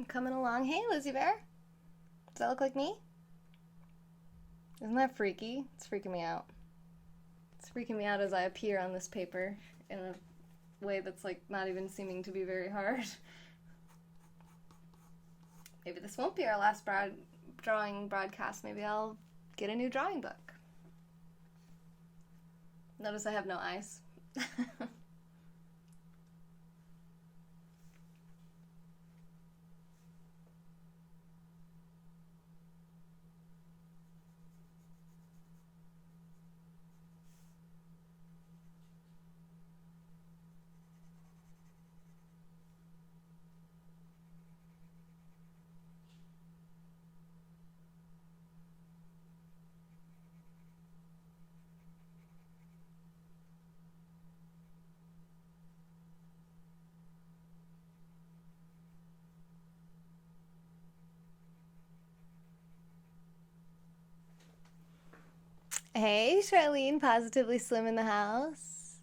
coming along. Hey, Lizzie Bear. Does that look like me? Isn't that freaky? It's freaking me out. It's freaking me out as I appear on this paper in a way that's like not even seeming to be very hard. Maybe this won't be our last drawing broadcast. Maybe I'll get a new drawing book. Notice I have no eyes. Hey, Charlene, Positively Slim in the house.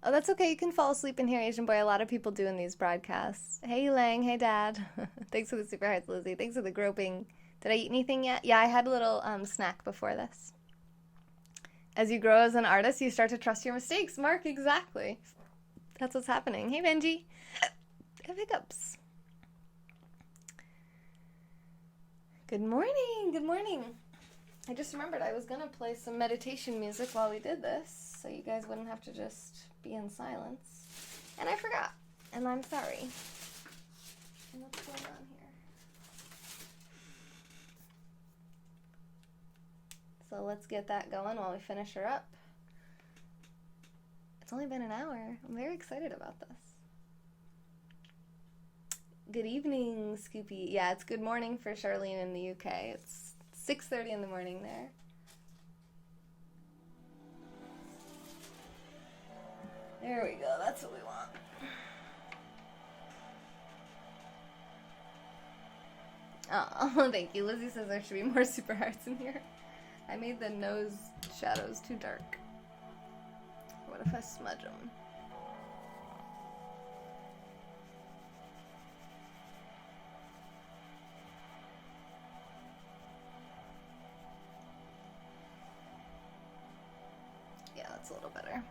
Oh, that's okay. You can fall asleep in here, Asian boy. A lot of people do in these broadcasts. Hey, Lang. Hey, Dad. Thanks for the super hearts, Lizzie. Thanks for the groping. Did I eat anything yet? Yeah, I had a little snack before this. As you grow as an artist, you start to trust your mistakes. Mark, exactly. That's what's happening. Hey, Benji. I have hiccups. Good morning. Good morning. I just remembered I was going to play some meditation music while we did this, so you guys wouldn't have to just be in silence. And I forgot, and I'm sorry. And what's going on here? So let's get that going while we finish her up. It's only been an hour. I'm very excited about this. Good evening, Scoopy. Yeah, it's good morning for Charlene in the UK. It's 6:30 in the morning there. There we go. That's what we want. Oh, thank you. Lizzie says there should be more super hearts in here. I made the nose shadows too dark. What if I smudge them? Yeah, that's a little better.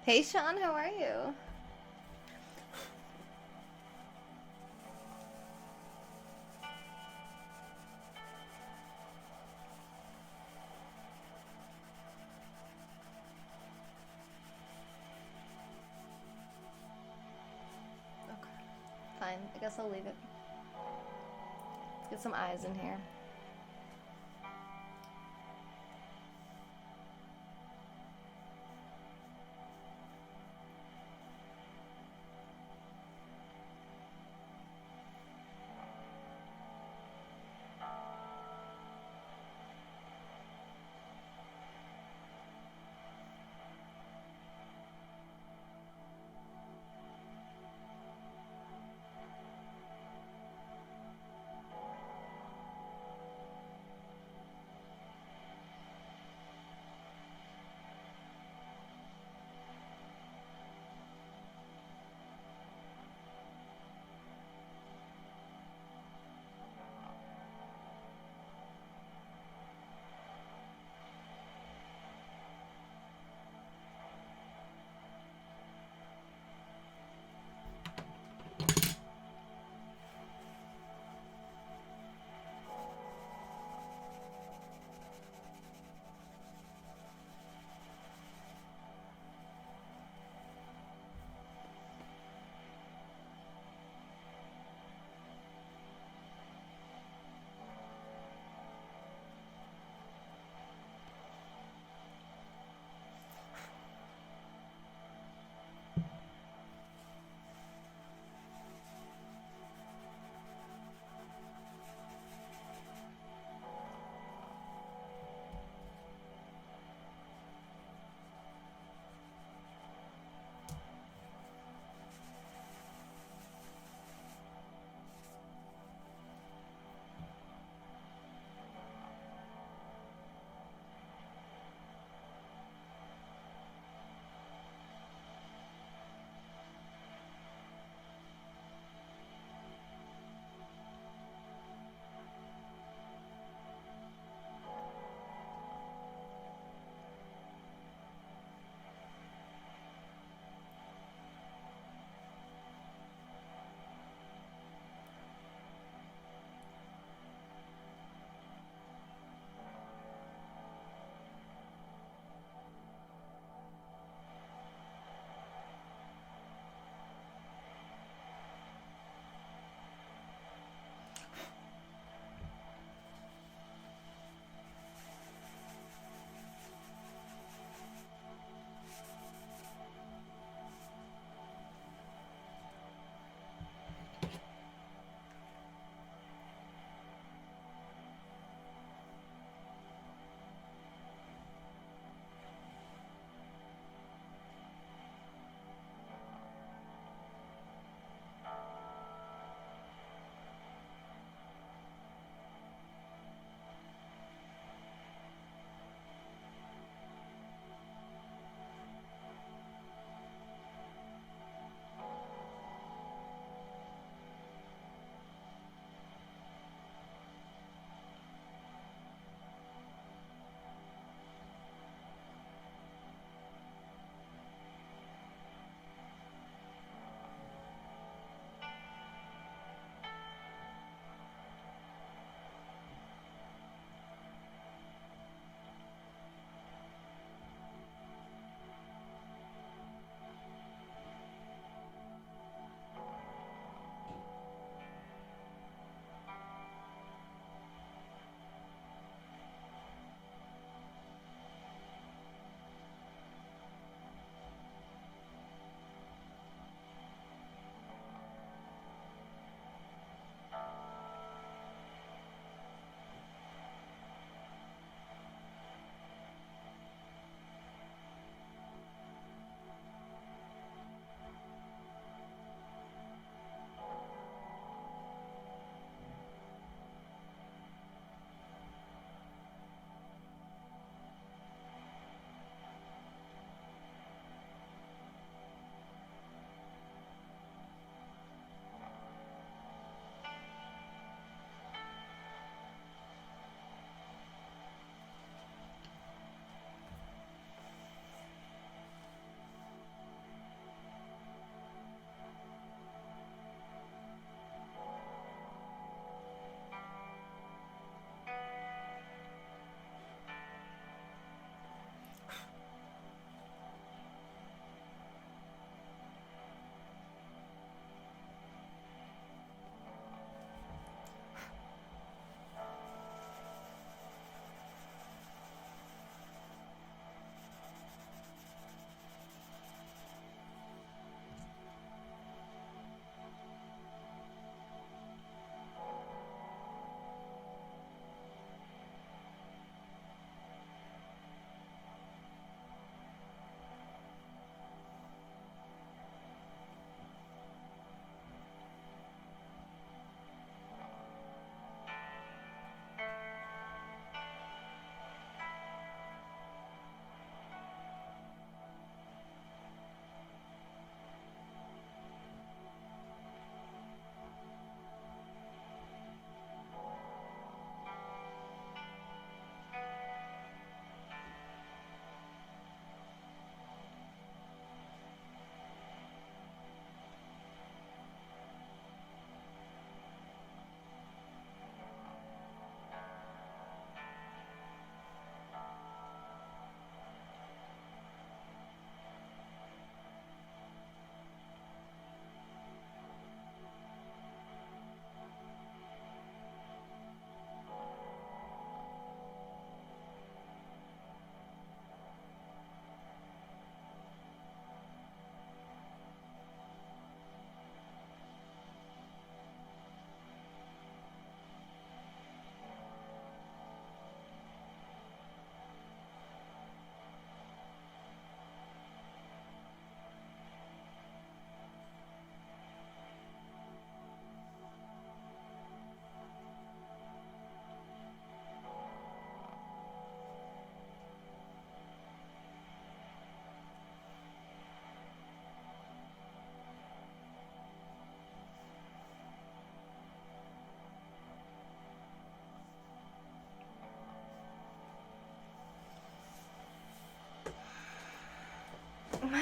Hey Sean, how are you? Okay, fine. I guess I'll leave it. Let's get some eyes in here.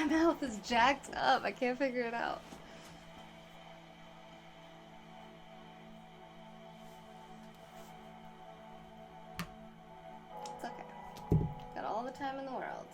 My mouth is jacked up. I can't figure it out. It's okay. Got all the time in the world.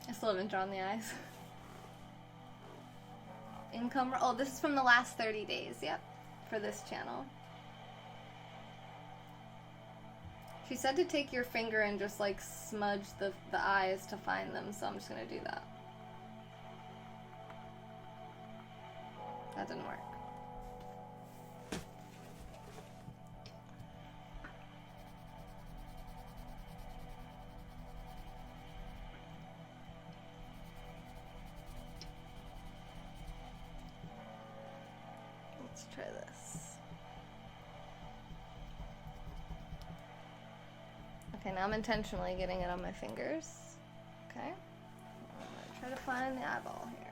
I still haven't drawn the eyes. Income. Oh, this is from the last 30 days. Yep. For this channel. She said to take your finger and just like smudge the eyes to find them, so I'm just gonna do that. That didn't work. Let's try this. Okay, now I'm intentionally getting it on my fingers. Okay. I'm gonna try to find the eyeball here.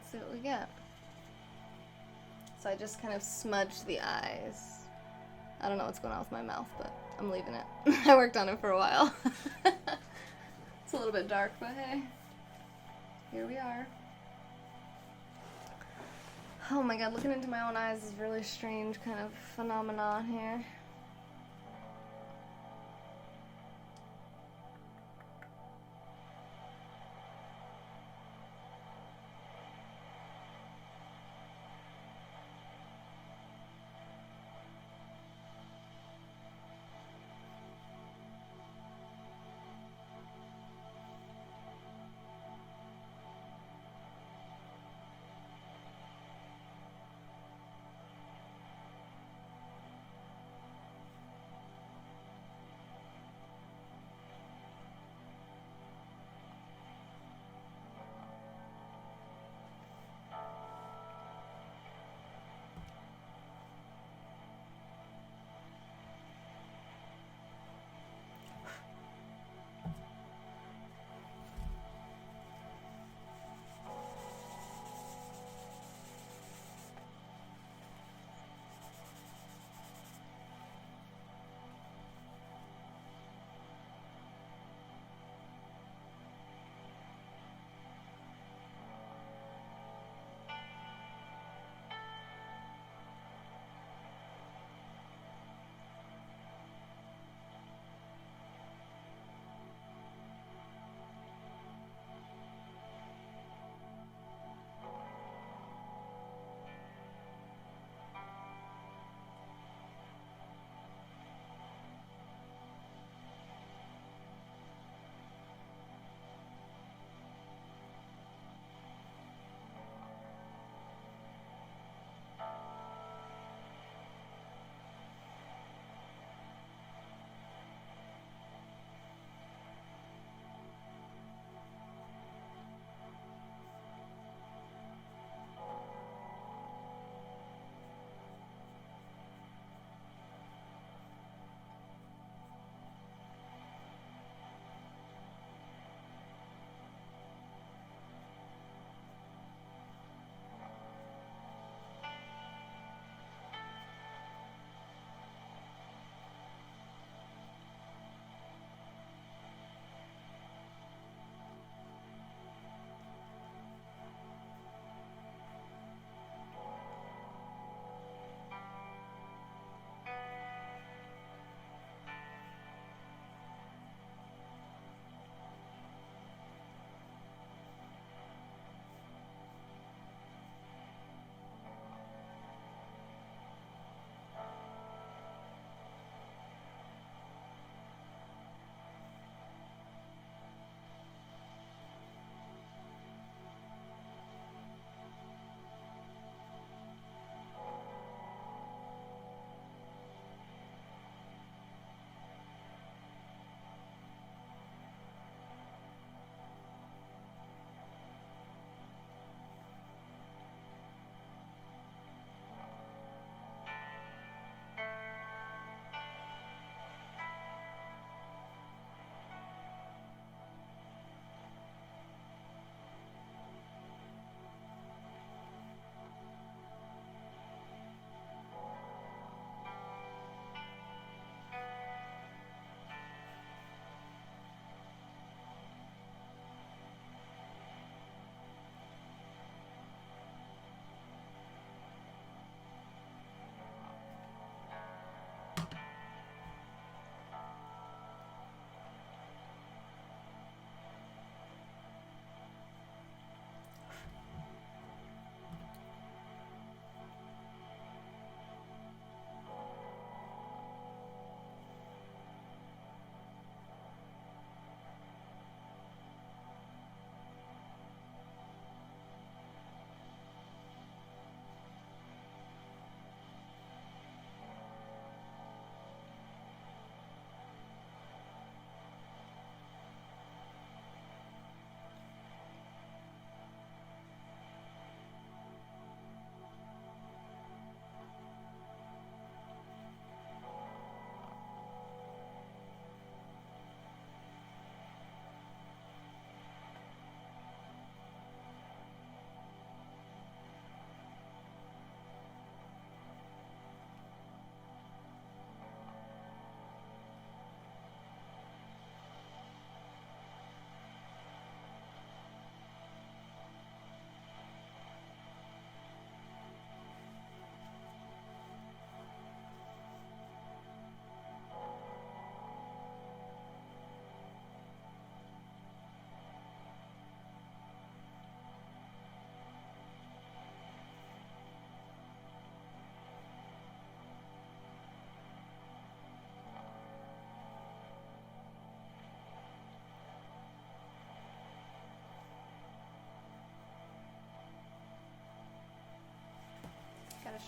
let's see what we get. So I just kind of smudged the eyes. I don't know what's going on with my mouth, but I'm leaving it. I worked on it for a while. It's a little bit dark, but hey, here we are. Oh my god, looking into my own eyes is a really strange kind of phenomenon here.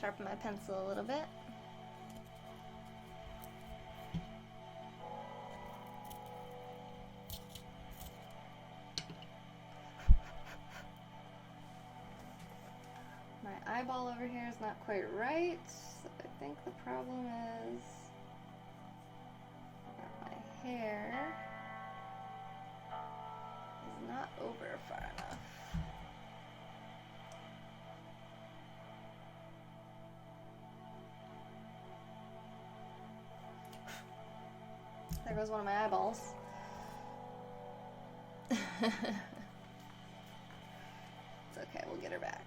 sharpen my pencil a little bit. My eyeball over here is not quite right, so I think the problem is that my hair is not over far enough. There goes one of my eyeballs. It's okay, we'll get her back.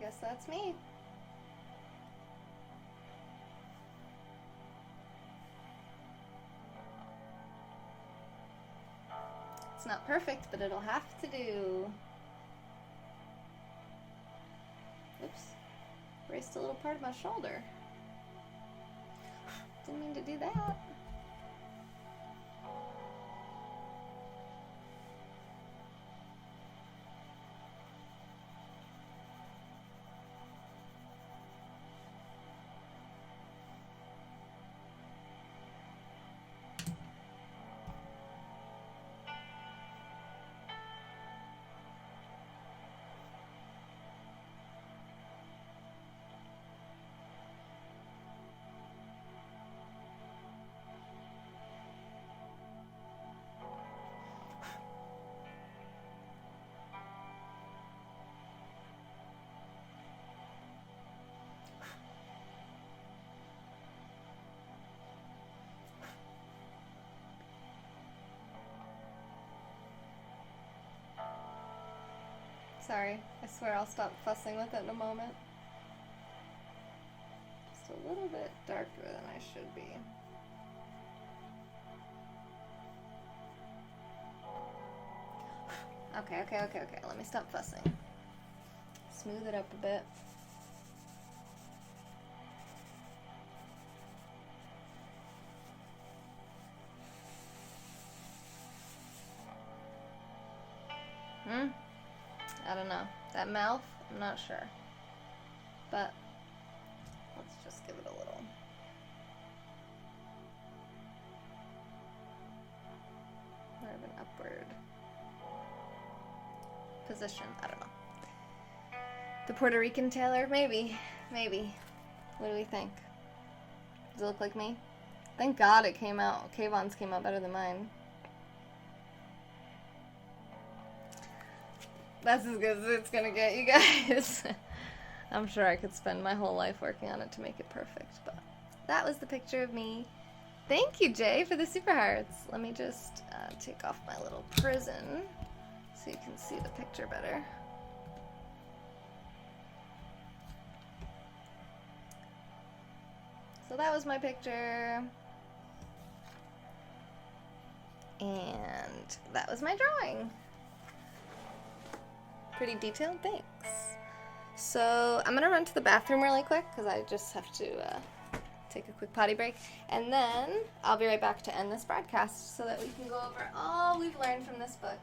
Guess that's me. It's not perfect, but it'll have to do. Oops. Erased a little part of my shoulder. Didn't mean to do that. Sorry, I swear I'll stop fussing with it in a moment. Just a little bit darker than I should be. Okay. Let me stop fussing. Smooth it up a bit. I don't know. That mouth, I'm not sure. But let's just give it a little. More of an upward position. I don't know. The Puerto Rican tailor? Maybe. What do we think? Does it look like me? Thank God it came out. Kayvon's came out better than mine. That's as good as it's gonna get, you guys. I'm sure I could spend my whole life working on it to make it perfect, but that was the picture of me. Thank you, Jay, for the super hearts. Let me just take off my little prison so you can see the picture better. So that was my picture. And that was my drawing. Pretty detailed, thanks. So I'm gonna run to the bathroom really quick because I just have to take a quick potty break, and then I'll be right back to end this broadcast so that we can go over all we've learned from this book.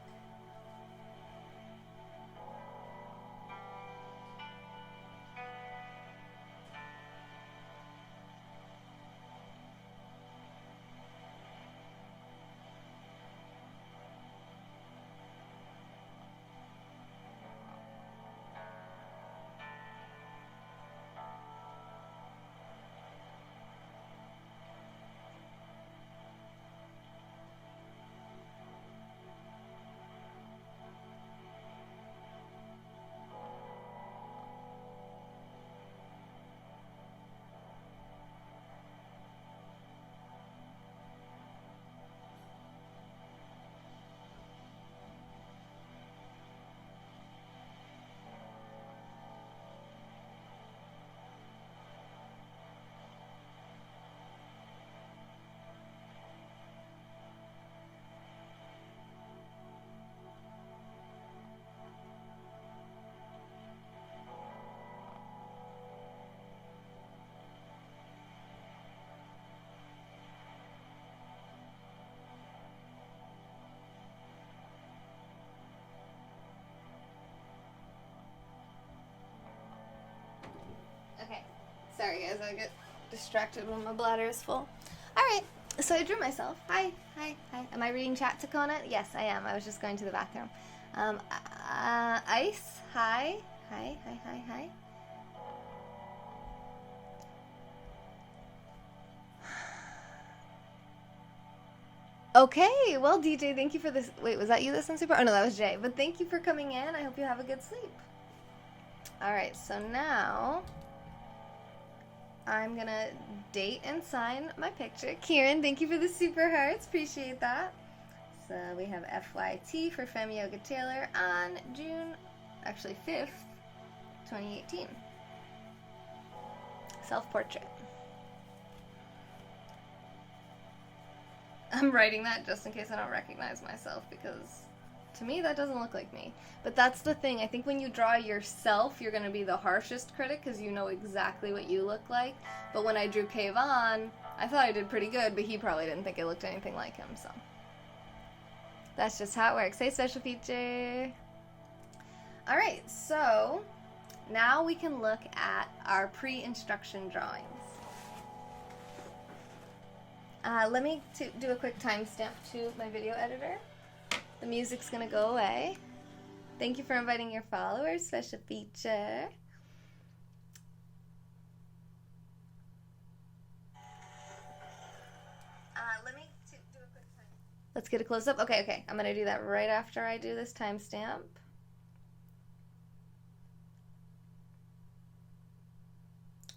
Okay, sorry guys, I get distracted when my bladder is full. Alright, so I drew myself. Hi. Am I reading chat, Takona? Yes, I am. I was just going to the bathroom. Ice, hi. Hi. Okay, well, DJ, thank you for this. Wait, was that you that sent super? Oh, no, that was Jay. But thank you for coming in. I hope you have a good sleep. Alright, so now I'm gonna date and sign my picture. Kieran, thank you for the super hearts. Appreciate that. So we have FYT for Femme Yoga Taylor on June, actually 5th, 2018. Self-portrait. I'm writing that just in case I don't recognize myself, because to me that doesn't look like me. But that's the thing. I think when you draw yourself, you're going to be the harshest critic because you know exactly what you look like. But when I drew Kayvon, I thought I did pretty good, but he probably didn't think I looked anything like him, so. That's just how it works. Hey, Special Feature! Alright, so now we can look at our pre-instruction drawings. Let me do a quick timestamp to my video editor. The music's gonna go away. Thank you for inviting your followers, Special Feature. Let's get a close-up. Okay. I'm gonna do that right after I do this timestamp.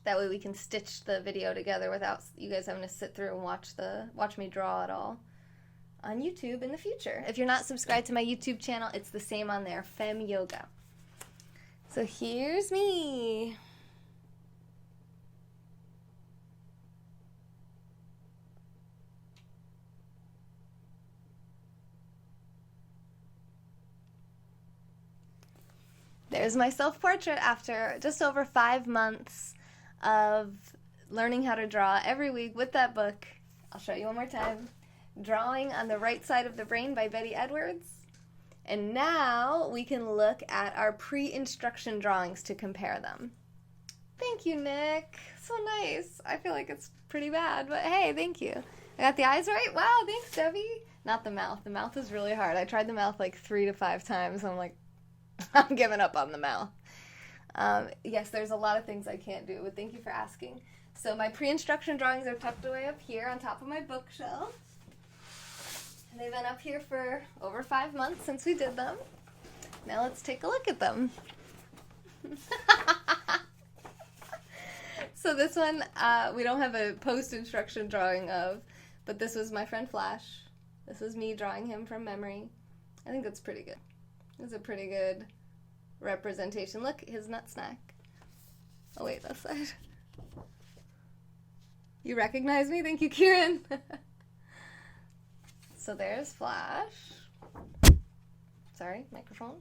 That way we can stitch the video together without you guys having to sit through and watch me draw it all on YouTube in the future. If you're not subscribed to my YouTube channel, it's the same on there, Fem Yoga. So here's me. There's my self-portrait after just over 5 months of learning how to draw every week with that book. I'll show you one more time. Drawing on the Right Side of the Brain by Betty Edwards. And now we can look at our pre-instruction drawings to compare them. Thank you, Nick. So nice. I feel like it's pretty bad, but hey, thank you. I got the eyes right? Wow, thanks, Debbie. Not the mouth. The mouth is really hard. I tried the mouth like 3 to 5 times. I'm like, I'm giving up on the mouth. Yes, there's a lot of things I can't do, but thank you for asking. So my pre-instruction drawings are tucked away up here on top of my bookshelf. And they've been up here for over 5 months since we did them. Now let's take a look at them. So this one, we don't have a post-instruction drawing of, but this was my friend Flash. This was me drawing him from memory. I think that's pretty good. It's a pretty good representation. Look, his nut snack. Oh wait, that side. You recognize me? Thank you, Kieran. So there's Flash. Sorry, microphone.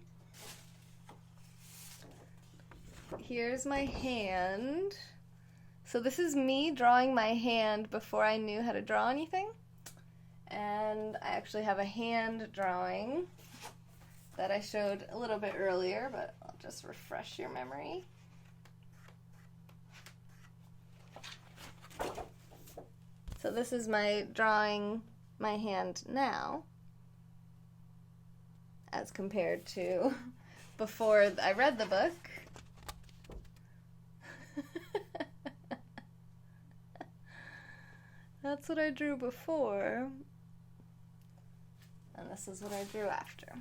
Here's my hand. So this is me drawing my hand before I knew how to draw anything. And I actually have a hand drawing that I showed a little bit earlier, but I'll just refresh your memory. So this is my drawing my hand now, as compared to before I read the book. That's what I drew before, and this is what I drew after.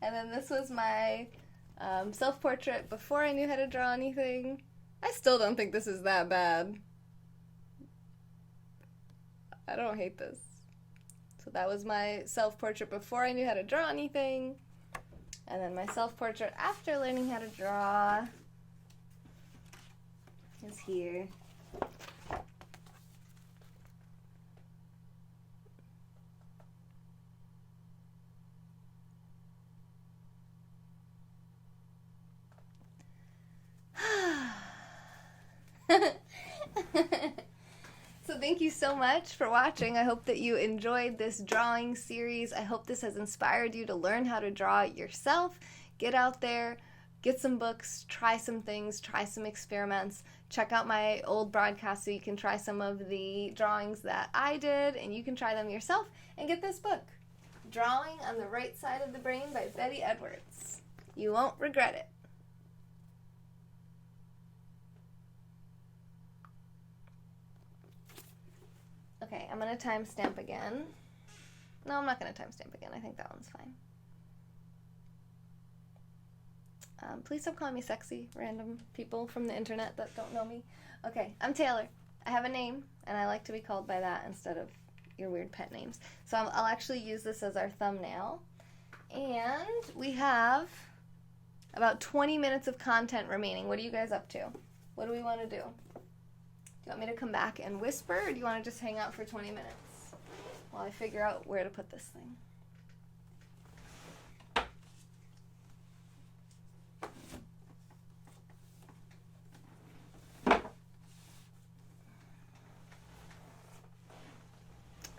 And then this was my self-portrait before I knew how to draw anything. I still don't think this is that bad. I don't hate this. So that was my self-portrait before I knew how to draw anything. And then my self-portrait after learning how to draw is here. So thank you so much for watching. I hope that you enjoyed this drawing series. I hope this has inspired you to learn how to draw it yourself. Get out there, get some books, try some things, try some experiments. Check out my old broadcast so you can try some of the drawings that I did, and you can try them yourself. And get this book, Drawing on the Right Side of the Brain by Betty Edwards. You won't regret it. Okay, I'm going to timestamp again. No, I'm not going to timestamp again. I think that one's fine. Please stop calling me sexy, random people from the internet that don't know me. Okay, I'm Taylor. I have a name, and I like to be called by that instead of your weird pet names. So I'll actually use this as our thumbnail. And we have about 20 minutes of content remaining. What are you guys up to? What do we want to do? Do you want me to come back and whisper, or do you want to just hang out for 20 minutes while I figure out where to put this thing?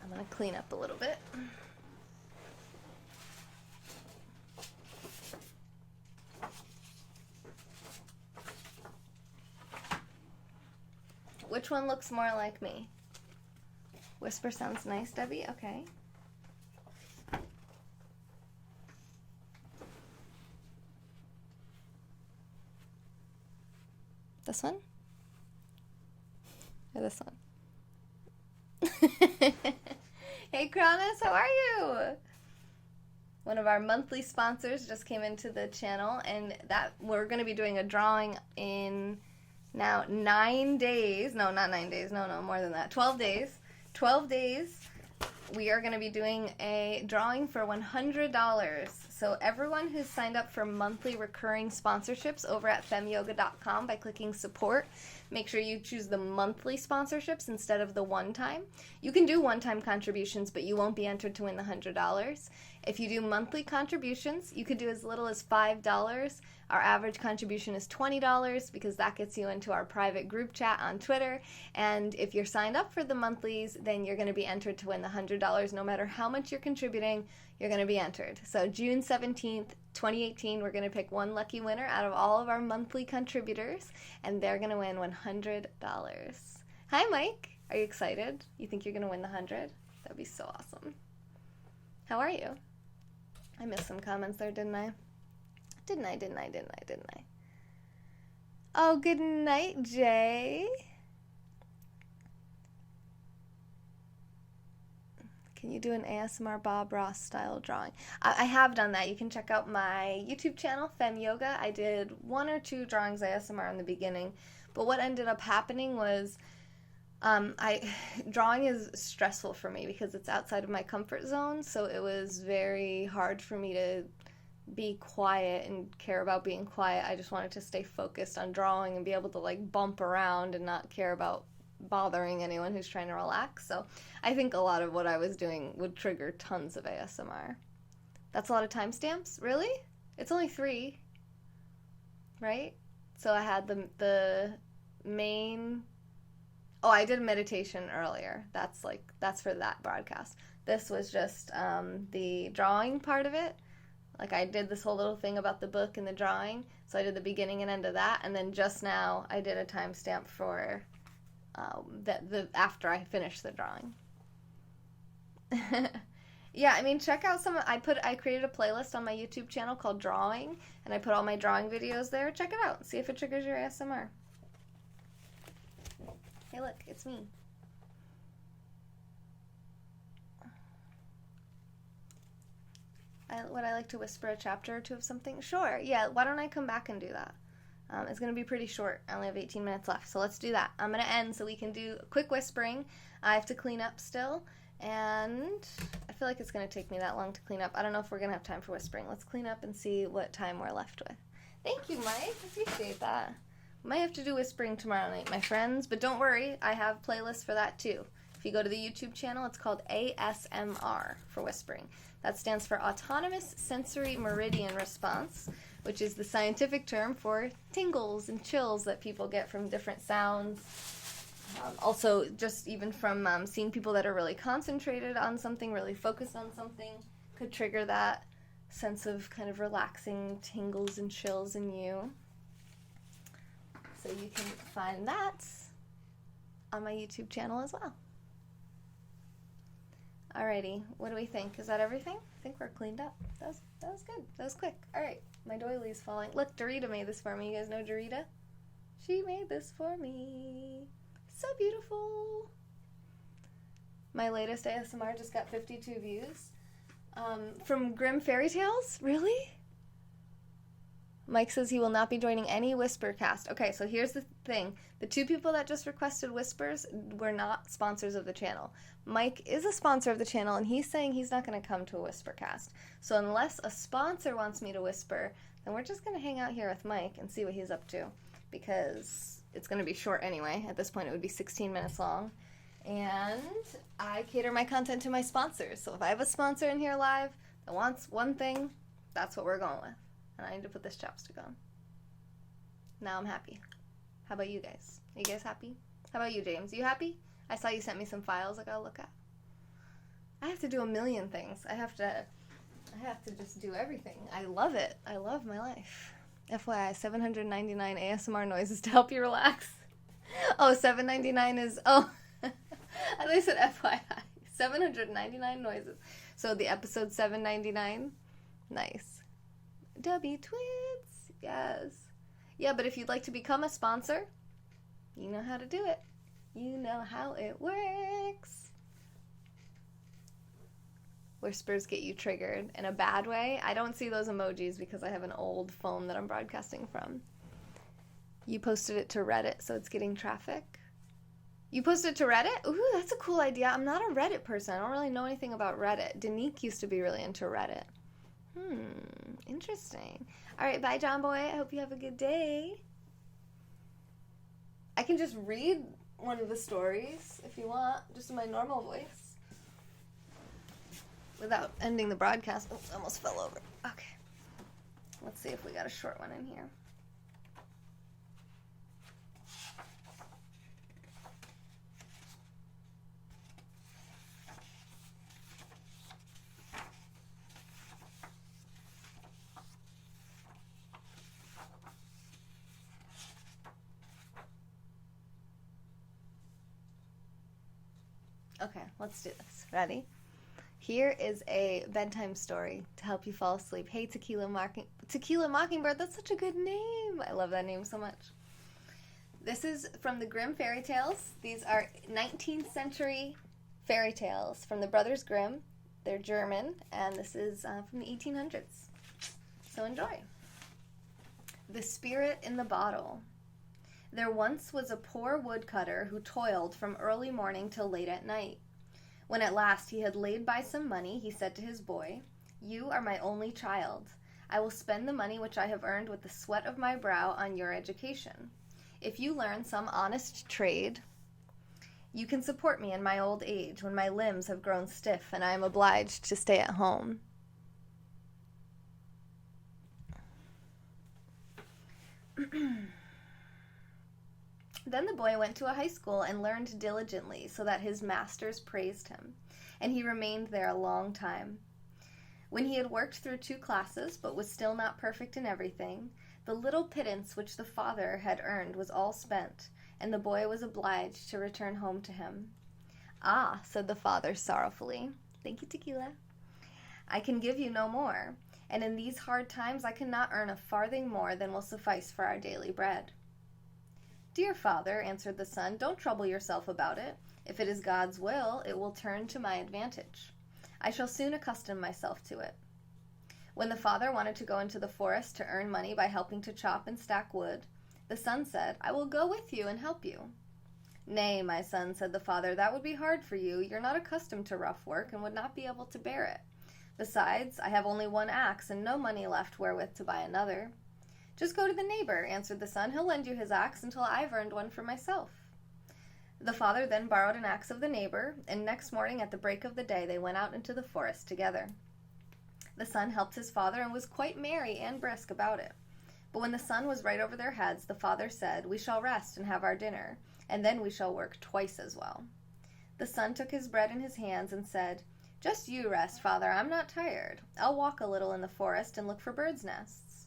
I'm going to clean up a little bit. Which one looks more like me? Whisper sounds nice, Debbie? Okay. This one? Or this one? Hey, Cronus, how are you? One of our monthly sponsors just came into the channel, and that we're going to be doing a drawing in now 9 days. No, not 9 days. No, more than that. 12 days. 12 days. We are going to be doing a drawing for $100. So everyone who's signed up for monthly recurring sponsorships over at femyoga.com by clicking support, make sure you choose the monthly sponsorships instead of the one-time. You can do one-time contributions, but you won't be entered to win the $100. If you do monthly contributions, you could do as little as $5. Our average contribution is $20 because that gets you into our private group chat on Twitter. And if you're signed up for the monthlies, then you're going to be entered to win the $100. No matter how much you're contributing, you're going to be entered. So June 17th, 2018, we're going to pick one lucky winner out of all of our monthly contributors, and they're going to win $100. Hi, Mike. Are you excited? You think you're going to win the 100? That'd be so awesome. How are you? I missed some comments there, didn't I? Didn't I? Oh, good night, Jay. Can you do an ASMR Bob Ross style drawing? I have done that. You can check out my YouTube channel, Fem Yoga. I did 1 or 2 drawings ASMR in the beginning, but what ended up happening was drawing is stressful for me because it's outside of my comfort zone, so it was very hard for me to be quiet and care about being quiet. I just wanted to stay focused on drawing and be able to like bump around and not care about bothering anyone who's trying to relax. So I think a lot of what I was doing would trigger tons of ASMR. That's a lot of timestamps? Really? It's only 3, right? So I had the main... Oh, I did meditation earlier. That's for that broadcast. This was just the drawing part of it. Like I did this whole little thing about the book and the drawing. So I did the beginning and end of that. And then just now I did a timestamp for the after I finished the drawing. Yeah, I mean, check out some. I created a playlist on my YouTube channel called Drawing, and I put all my drawing videos there. Check it out. See if it triggers your ASMR. Hey, look, it's me. Would I like to whisper a chapter or 2 of something? Sure. Yeah. Why don't I come back and do that? It's going to be pretty short. I only have 18 minutes left, so let's do that. I'm going to end so we can do a quick whispering. I have to clean up still, and I feel like it's going to take me that long to clean up. I don't know if we're going to have time for whispering. Let's clean up and see what time we're left with. Thank you, Mike. I appreciate that. Might have to do whispering tomorrow night, my friends, but don't worry. I have playlists for that, too. If you go to the YouTube channel, it's called ASMR for whispering. That stands for Autonomous Sensory Meridian Response, which is the scientific term for tingles and chills that people get from different sounds. Also, just even from seeing people that are really concentrated on something, really focused on something, could trigger that sense of kind of relaxing tingles and chills in you. So you can find that on my YouTube channel as well. Alrighty, what do we think? Is that everything? I think we're cleaned up. That was good. That was quick. Alright, my doily's falling. Look, Dorita made this for me. You guys know Dorita? She made this for me. So beautiful. My latest ASMR just got 52 views. From Grimm Fairy Tales? Really? Mike says he will not be joining any Whispercast. Okay, so here's the thing. The 2 people that just requested Whispers were not sponsors of the channel. Mike is a sponsor of the channel, and he's saying he's not going to come to a Whispercast. So unless a sponsor wants me to whisper, then we're just going to hang out here with Mike and see what he's up to. Because it's going to be short anyway. At this point, it would be 16 minutes long. And I cater my content to my sponsors. So if I have a sponsor in here live that wants one thing, that's what we're going with. And I need to put this chapstick on. Now I'm happy. How about you guys? Are you guys happy? How about you, James? You happy? I saw you sent me some files I gotta look at. I have to do a million things. I have to just do everything. I love it. I love my life. FYI, 799 ASMR noises to help you relax. Oh, 799 is, oh, I thought you said FYI. 799 noises. So the episode 799, nice. W Twits, yes. Yeah, but if you'd like to become a sponsor, you know how to do it. You know how it works. Whispers get you triggered in a bad way. I don't see those emojis because I have an old phone that I'm broadcasting from. You posted it to Reddit, so it's getting traffic. You posted it to Reddit? Ooh, that's a cool idea. I'm not a Reddit person. I don't really know anything about Reddit. Danique used to be really into Reddit. Interesting. All right, bye, John Boy. I hope you have a good day. I can just read one of the stories if you want, just in my normal voice, without ending the broadcast. Oops, I almost fell over. Okay. Let's see if we got a short one in here. Okay, let's do this. Ready? Here is a bedtime story to help you fall asleep. Hey, Tequila Mockingbird, that's such a good name. I love that name so much. This is from the Grimm fairy tales. These are 19th century fairy tales from the Brothers Grimm. They're German, and this is from the 1800s. So enjoy. The Spirit in the Bottle. There once was a poor woodcutter who toiled from early morning till late at night. When at last he had laid by some money, he said to his boy, "You are my only child. I will spend the money which I have earned with the sweat of my brow on your education. If you learn some honest trade, you can support me in my old age when my limbs have grown stiff and I am obliged to stay at home." Then the boy went to a high school and learned diligently so that his masters praised him, and he remained there a long time. When he had worked through 2 classes but was still not perfect in everything, the little pittance which the father had earned was all spent, and the boy was obliged to return home to him. "Ah," said the father sorrowfully, "thank you, Tequila, I can give you no more, and in these hard times I cannot earn a farthing more than will suffice for our daily bread." "Dear father," answered the son, "don't trouble yourself about it. If it is God's will, it will turn to my advantage. I shall soon accustom myself to it." When the father wanted to go into the forest to earn money by helping to chop and stack wood, the son said, "I will go with you and help you." "Nay, my son," said the father, "that would be hard for you. You're not accustomed to rough work and would not be able to bear it. Besides, I have only 1 axe and no money left wherewith to buy another." "Just go to the neighbor," answered the son. "He'll lend you his axe until I've earned one for myself." The father then borrowed an axe of the neighbor, and next morning at the break of the day they went out into the forest together. The son helped his father and was quite merry and brisk about it. But when the sun was right over their heads, the father said, "We shall rest and have our dinner, and then we shall work twice as well." The son took his bread in his hands and said, "Just you rest, father. I'm not tired. I'll walk a little in the forest and look for birds' nests."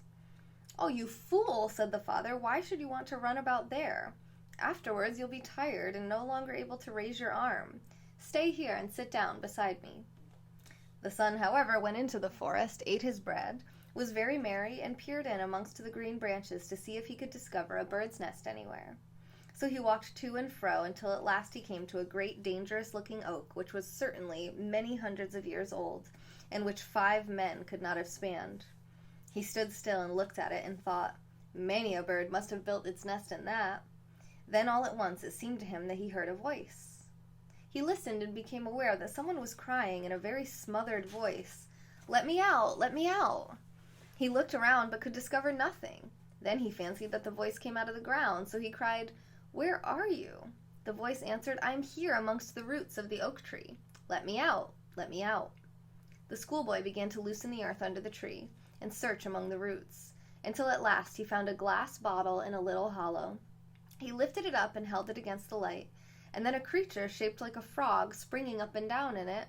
"Oh, you fool," said the father. "Why should you want to run about there? Afterwards you'll be tired and no longer able to raise your arm. Stay here and sit down beside me." The son, however, went into the forest, ate his bread, was very merry, and peered in amongst the green branches to see if he could discover a bird's nest anywhere. So he walked to and fro until at last he came to a great dangerous-looking oak, which was certainly many hundreds of years old, and which 5 men could not have spanned. He stood still and looked at it and thought, "Many a bird must have built its nest in that." Then all at once it seemed to him that he heard a voice. He listened and became aware that someone was crying in a very smothered voice, "Let me out! Let me out!" He looked around but could discover nothing. Then he fancied that the voice came out of the ground, so he cried, "Where are you?" The voice answered, "I am here amongst the roots of the oak tree. Let me out! Let me out!" The schoolboy began to loosen the earth under the tree and search among the roots, until at last he found a glass bottle in a little hollow. He lifted it up and held it against the light, and then a creature shaped like a frog springing up and down in it.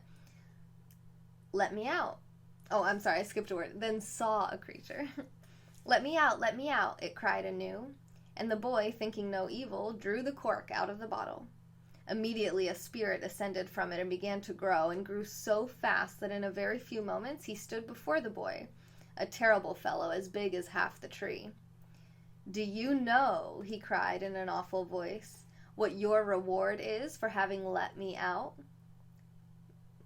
"Let me out." Oh, I'm sorry, I skipped a word. Then saw a creature. Let me out, it cried anew. And the boy, thinking no evil, drew the cork out of the bottle. Immediately a spirit ascended from it and began to grow, and grew so fast that in a very few moments he stood before the boy, a terrible fellow as big as half the tree. "Do you know," he cried in an awful voice, "what your reward is for having let me out?"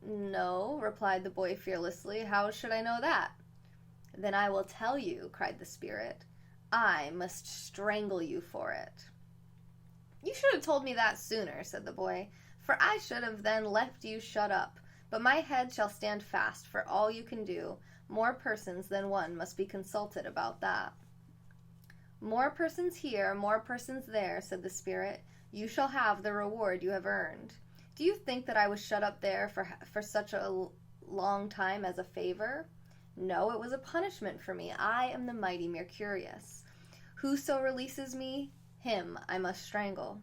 "No," replied the boy fearlessly. "How should I know that?" "Then I will tell you," cried the spirit. "I must strangle you for it." "You should have told me that sooner," said the boy, "for I should have then left you shut up. But my head shall stand fast for all you can do. More persons than one must be consulted about that." "More persons here, more persons there," said the spirit. "You shall have the reward you have earned. Do you think that I was shut up there for such a long time as a favor? No, it was a punishment for me. I am the mighty Mercurius. Whoso releases me, him I must strangle."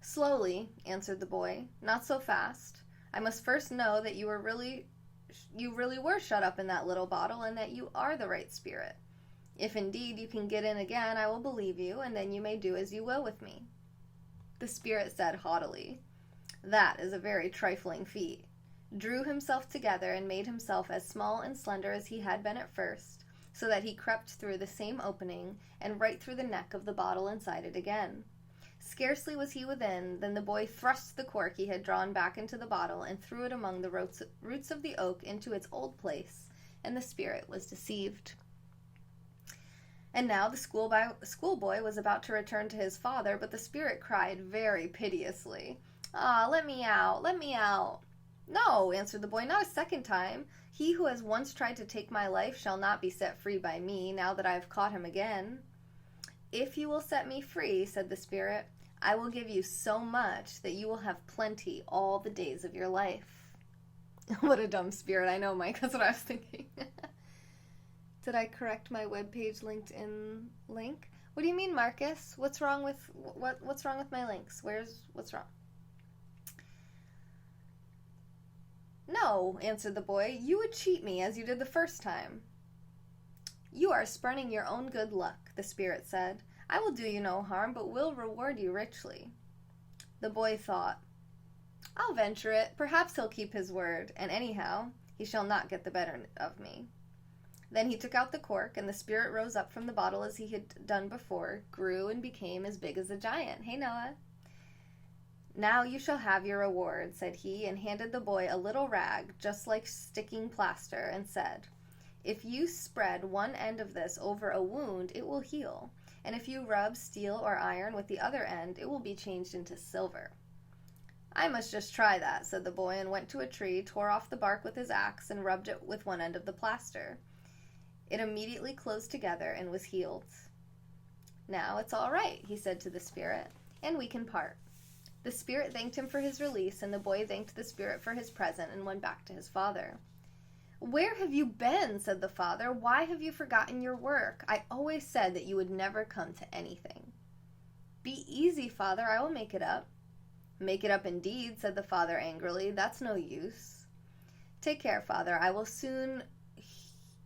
"Slowly," answered the boy. "Not so fast. I must first know that you really were shut up in that little bottle, and that you are the right spirit. If indeed you can get in again, I will believe you, and then you may do as you will with me." The spirit said haughtily, "That is a very trifling feat," drew himself together, and made himself as small and slender as he had been at first, so that he crept through the same opening, and right through the neck of the bottle inside it again. Scarcely was he within, than the boy thrust the cork he had drawn back into the bottle, and threw it among the roots of the oak into its old place, and the spirit was deceived. And now the schoolboy was about to return to his father, but the spirit cried very piteously, "Ah, let me out, let me out." "No," answered the boy, "not a second time. He who has once tried to take my life shall not be set free by me, now that I have caught him again." "If you will set me free," said the spirit, "I will give you so much that you will have plenty all the days of your life." What a dumb spirit. I know, Mike. That's what I was thinking. Did I correct my webpage LinkedIn link? What do you mean, Marcus? What's wrong with my links? What's wrong? "No," answered the boy. "You would cheat me as you did the first time." "You are spurning your own good luck," the spirit said. "I will do you no harm, but will reward you richly." The boy thought, "I'll venture it. Perhaps he'll keep his word, and anyhow, he shall not get the better of me." Then he took out the cork, and the spirit rose up from the bottle as he had done before, grew, and became as big as a giant. Hey, Noah. "Now you shall have your reward," said he, and handed the boy a little rag, just like sticking plaster, and said, "If you spread one end of this over a wound, it will heal, and if you rub steel or iron with the other end, it will be changed into silver." "I must just try that," said the boy, and went to a tree, tore off the bark with his axe, and rubbed it with one end of the plaster. It immediately closed together and was healed. "Now it's all right," he said to the spirit, "and we can part." The spirit thanked him for his release, and the boy thanked the spirit for his present, and went back to his father. "Where have you been?" said the father. "Why have you forgotten your work? I always said that you would never come to anything." "Be easy, father, I will make it up." "Make it up indeed," said the father angrily. "That's no use." "Take care, father, I will soon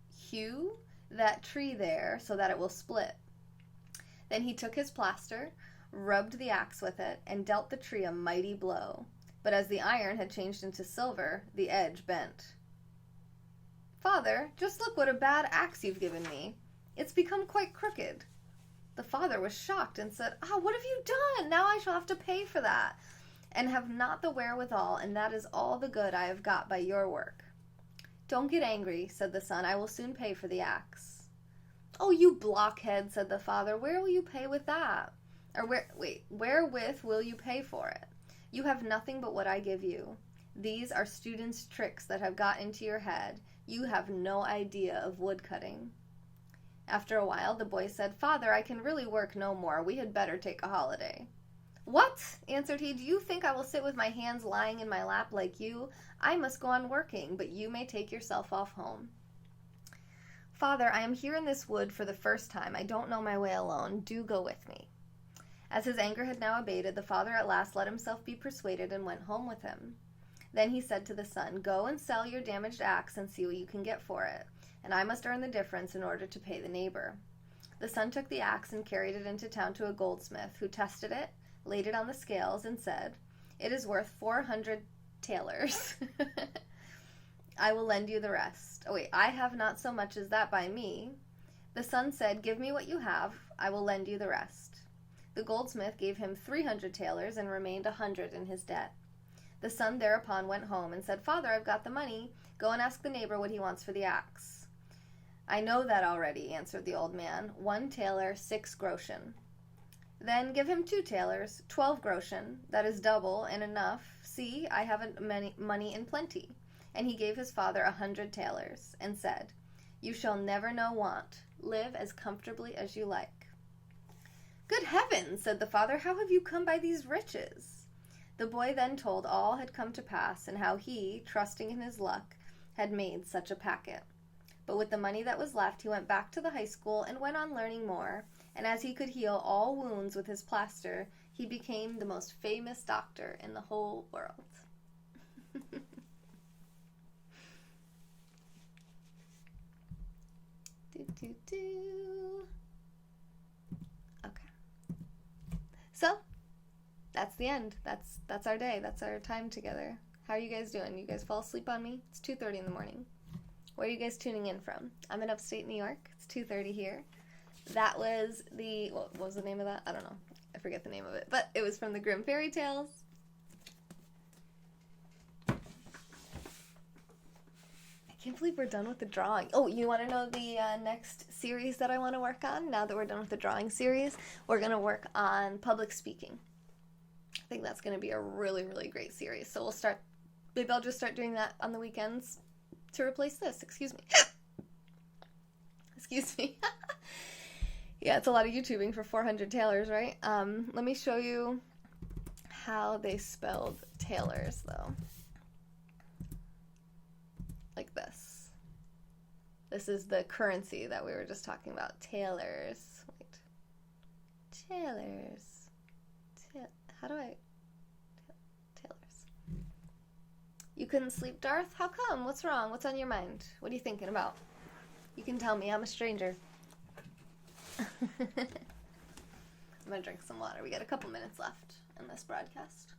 hew that tree there so that it will split." Then he took his plaster, rubbed the axe with it, and dealt the tree a mighty blow. But as the iron had changed into silver, the edge bent. "Father, just look what a bad axe you've given me. It's become quite crooked." The father was shocked and said, "What have you done? Now I shall have to pay for that, and have not the wherewithal, and that is all the good I have got by your work." "Don't get angry," said the son. "I will soon pay for the axe." "Oh, you blockhead," said the father. "Where will you pay with that? Or wherewith will you pay for it? You have nothing but what I give you. These are students' tricks that have got into your head. You have no idea of woodcutting." After a while, the boy said, "Father, I can really work no more. We had better take a holiday." "What?" answered he. "Do you think I will sit with my hands lying in my lap like you? I must go on working, but you may take yourself off home." "Father, I am here in this wood for the first time. I don't know my way alone. Do go with me." As his anger had now abated, the father at last let himself be persuaded and went home with him. Then he said to the son, "Go and sell your damaged axe and see what you can get for it, and I must earn the difference in order to pay the neighbor." The son took the axe and carried it into town to a goldsmith, who tested it, laid it on the scales, and said, "It is worth 400 talers. I will lend you the rest." "Oh wait, I have not so much as that by me." The son said, "Give me what you have, I will lend you the rest." The goldsmith gave him 300 talers and remained 100 in his debt. The son thereupon went home and said, "Father, I've got the money. Go and ask the neighbor what he wants for the axe." "I know that already," answered the old man. 1 taler, 6 groschen. "Then give him 2 talers, 12 groschen. That is double and enough. See, I have money in plenty." And he gave his father 100 talers, and said, "You shall never know want. Live as comfortably as you like." "Good heavens," said the father, "how have you come by these riches?" The boy then told all had come to pass, and how he, trusting in his luck, had made such a packet. But with the money that was left, he went back to the high school and went on learning more, and as he could heal all wounds with his plaster, he became the most famous doctor in the whole world. Okay. So, that's the end. That's our day. That's our time together. How are you guys doing? You guys fall asleep on me? It's 2:30 in the morning. Where are you guys tuning in from? I'm in upstate New York. It's 2:30 here. That was what was the name of that? I don't know. I forget the name of it. But it was from the Grimm Fairy Tales. I can't believe we're done with the drawing. Oh, you want to know the next series that I want to work on? Now that we're done with the drawing series, we're going to work on public speaking. I think that's going to be a really, really great series. So maybe I'll just start doing that on the weekends to replace this. Excuse me. Excuse me. Yeah, it's a lot of YouTubing for 400 talers, right? Let me show you how they spelled talers, though. Like this. This is the currency that we were just talking about. Talers. Wait. Talers. How do I... Talers. You couldn't sleep, Darth? How come? What's wrong? What's on your mind? What are you thinking about? You can tell me. I'm a stranger. I'm gonna drink some water. We got a couple minutes left in this broadcast.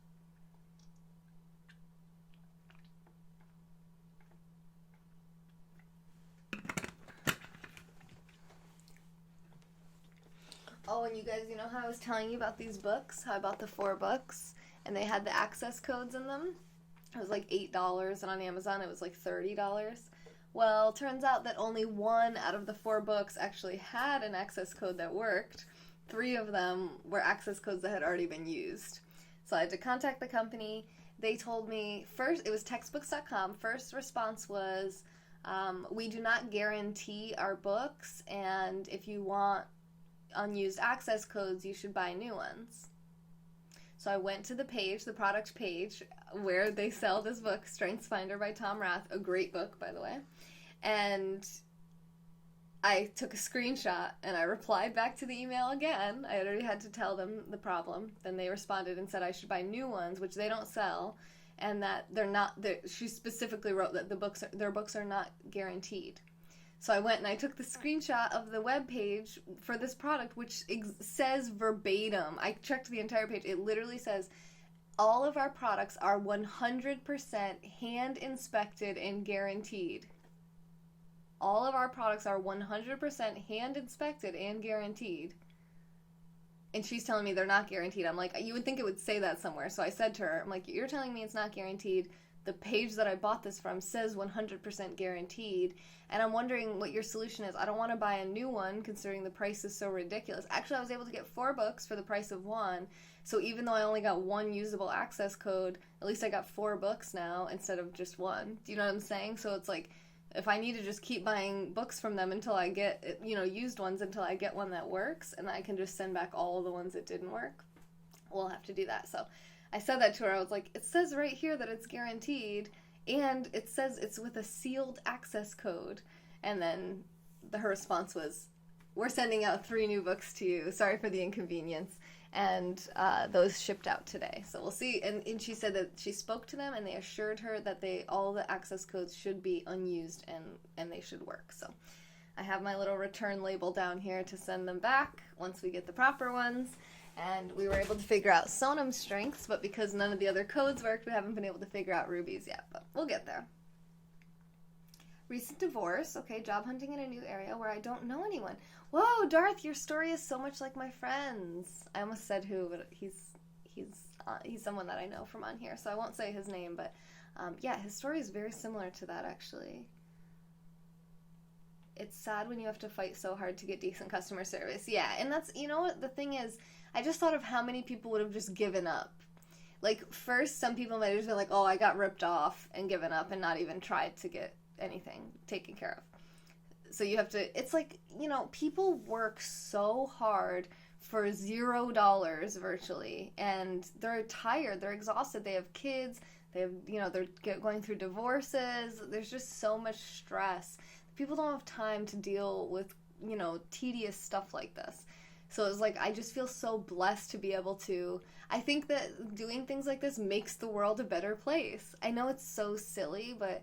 Oh, and you guys, you know how I was telling you about these books? How I bought the 4 books, and they had the access codes in them? It was like $8, and on Amazon it was like $30. Well, turns out that only 1 out of the 4 books actually had an access code that worked. 3 of them were access codes that had already been used. So I had to contact the company. They told me, first, it was textbooks.com. First response was, we do not guarantee our books, and if you want unused access codes, you should buy new ones. So I went to the page, the product page, where they sell this book, StrengthsFinder by Tom Rath, a great book, by the way, and I took a screenshot and I replied back to the email again. I already had to tell them the problem. Then they responded and said I should buy new ones, which they don't sell, and that she specifically wrote that their books are not guaranteed. So I went and I took the screenshot of the web page for this product, which says verbatim. I checked the entire page. It literally says, all of our products are 100% hand inspected and guaranteed. All of our products are 100% hand inspected and guaranteed. And she's telling me they're not guaranteed. I'm like, you would think it would say that somewhere. So I said to her, I'm like, you're telling me it's not guaranteed. the page that I bought this from says 100% guaranteed, and I'm wondering what your solution is. I don't want to buy a new one considering the price is so ridiculous. Actually, I was able to get 4 books for the price of 1, so even though I only got 1 usable access code, at least I got 4 books now instead of just 1. Do you know what I'm saying? So it's like, if I need to just keep buying books from them until I get, used ones until I get one that works, and I can just send back all of the ones that didn't work, we'll have to do that. So I said that to her. I was like, it says right here that it's guaranteed, and it says it's with a sealed access code. And then her response was, we're sending out 3 new books to you. Sorry for the inconvenience. And those shipped out today. So we'll see. And she said that she spoke to them, and they assured her that all the access codes should be unused and they should work. So I have my little return label down here to send them back once we get the proper ones. And we were able to figure out Sonam's strengths, but because none of the other codes worked, we haven't been able to figure out Ruby's yet, but we'll get there. Recent divorce. Okay, job hunting in a new area where I don't know anyone. Whoa, Darth, your story is so much like my friend's. I almost said who, but he's someone that I know from on here, so I won't say his name, but yeah, his story is very similar to that, actually. It's sad when you have to fight so hard to get decent customer service. Yeah, and that's, you know what, the thing is, I just thought of how many people would have just given up. Like, first, some people might have just been like, oh, I got ripped off and given up and not even tried to get anything taken care of. So you have to, it's like, people work so hard for $0 virtually, and they're tired, they're exhausted, they have kids, they have, they're going through divorces, there's just so much stress. People don't have time to deal with, tedious stuff like this. So it's like, I just feel so blessed to be able to, I think that doing things like this makes the world a better place. I know it's so silly, but,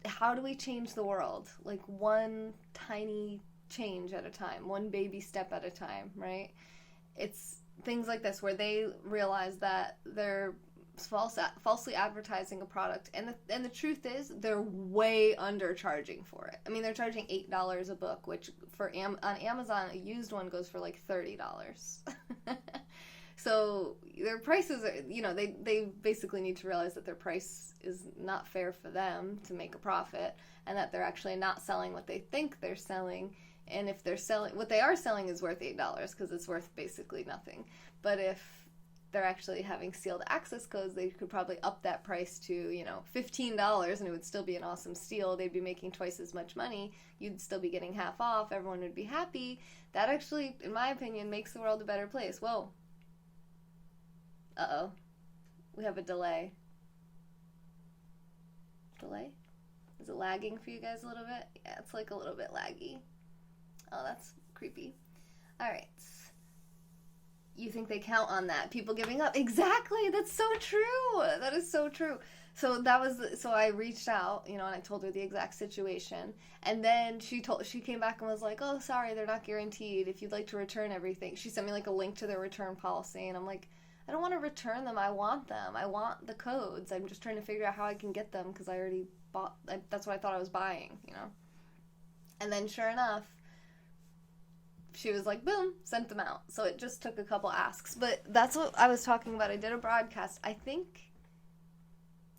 how do we change the world? Like, one tiny change at a time, one baby step at a time, right? It's things like this where they realize that they're falsely advertising a product, and the truth is they're way undercharging for it. I mean, they're charging $8 a book, which on Amazon a used one goes for like $30. So their prices are, they basically need to realize that their price is not fair for them to make a profit, and that they're actually not selling what they think they're selling. And if they're selling, what they are selling is worth $8 because it's worth basically nothing. But if they're actually having sealed access codes, they could probably up that price to, $15, and it would still be an awesome steal. They'd be making twice as much money. You'd still be getting half off. Everyone would be happy. That actually, in my opinion, makes the world a better place. Whoa. Uh-oh. We have a delay. Delay? Is it lagging for you guys a little bit? Yeah, it's like a little bit laggy. Oh, that's creepy. All right. You think they count on that? People giving up? Exactly. That's so true. That is so true. So I reached out, and I told her the exact situation, and then she came back and was like, "Oh, sorry, they're not guaranteed. If you'd like to return everything," she sent me like a link to their return policy, and I'm like, I don't want to return them. I want them. I want the codes. I'm just trying to figure out how I can get them because I already bought. That's what I thought I was buying, And then sure enough, she was like, boom, sent them out. So it just took a couple asks. But that's what I was talking about. I did a broadcast.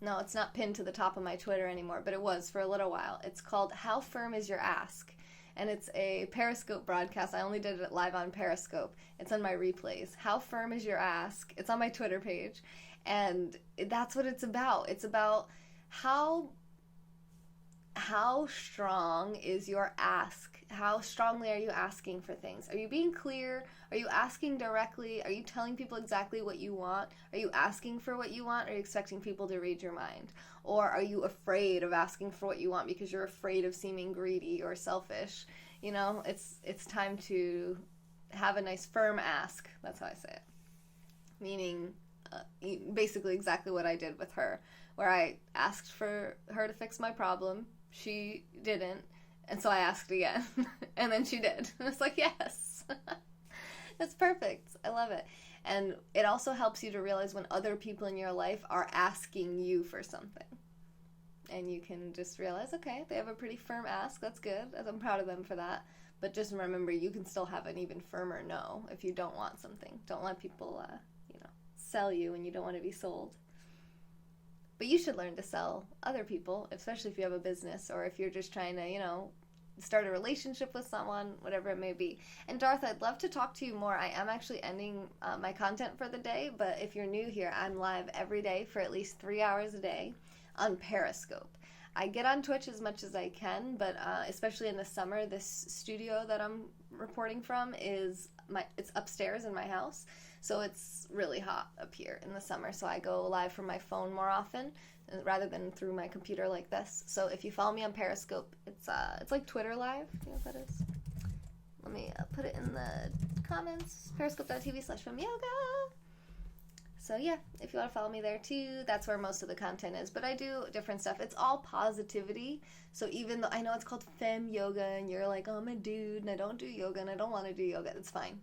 No, it's not pinned to the top of my Twitter anymore, but it was for a little while. It's called How Firm Is Your Ask? And it's a Periscope broadcast. I only did it live on Periscope. It's on my replays. How Firm Is Your Ask? It's on my Twitter page. And that's what it's about. It's about how strong is your ask? How strongly are you asking for things? Are you being clear? Are you asking directly? Are you telling people exactly what you want? Are you asking for what you want? Or are you expecting people to read your mind? Or are you afraid of asking for what you want because you're afraid of seeming greedy or selfish? It's time to have a nice firm ask. That's how I say it. Meaning, basically exactly what I did with her, where I asked for her to fix my problem. She didn't, and so I asked again, and then she did. And it's like, yes, it's perfect. I love it. And it also helps you to realize when other people in your life are asking you for something. And you can just realize, okay, they have a pretty firm ask. That's good. I'm proud of them for that. But just remember, you can still have an even firmer no if you don't want something. Don't let people, sell you when you don't want to be sold. But you should learn to sell other people, especially if you have a business or if you're just trying to, start a relationship with someone, whatever it may be. And Darth, I'd love to talk to you more. I am actually ending my content for the day, but if you're new here, I'm live every day for at least 3 hours a day on Periscope. I get on Twitch as much as I can, but especially in the summer, this studio that I'm reporting from it's upstairs in my house, so it's really hot up here in the summer, so I go live from my phone more often rather than through my computer like this. So if you follow me on Periscope, it's like Twitter Live. You know what that is? Let me put it in the comments. Periscope.tv/femyoga. So yeah, if you want to follow me there too, that's where most of the content is. But I do different stuff. It's all positivity. So even though I know it's called Fem Yoga and you're like, oh, I'm a dude and I don't do yoga and I don't want to do yoga, it's fine.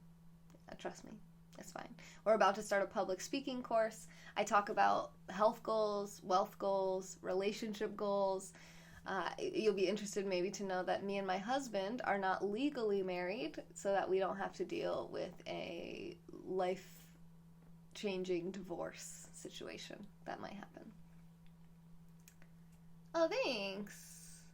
Trust me, it's fine. We're about to start a public speaking course. I talk about health goals, wealth goals, relationship goals. You'll be interested maybe to know that me and my husband are not legally married, so that we don't have to deal with a life-changing divorce situation that might happen. Oh, thanks.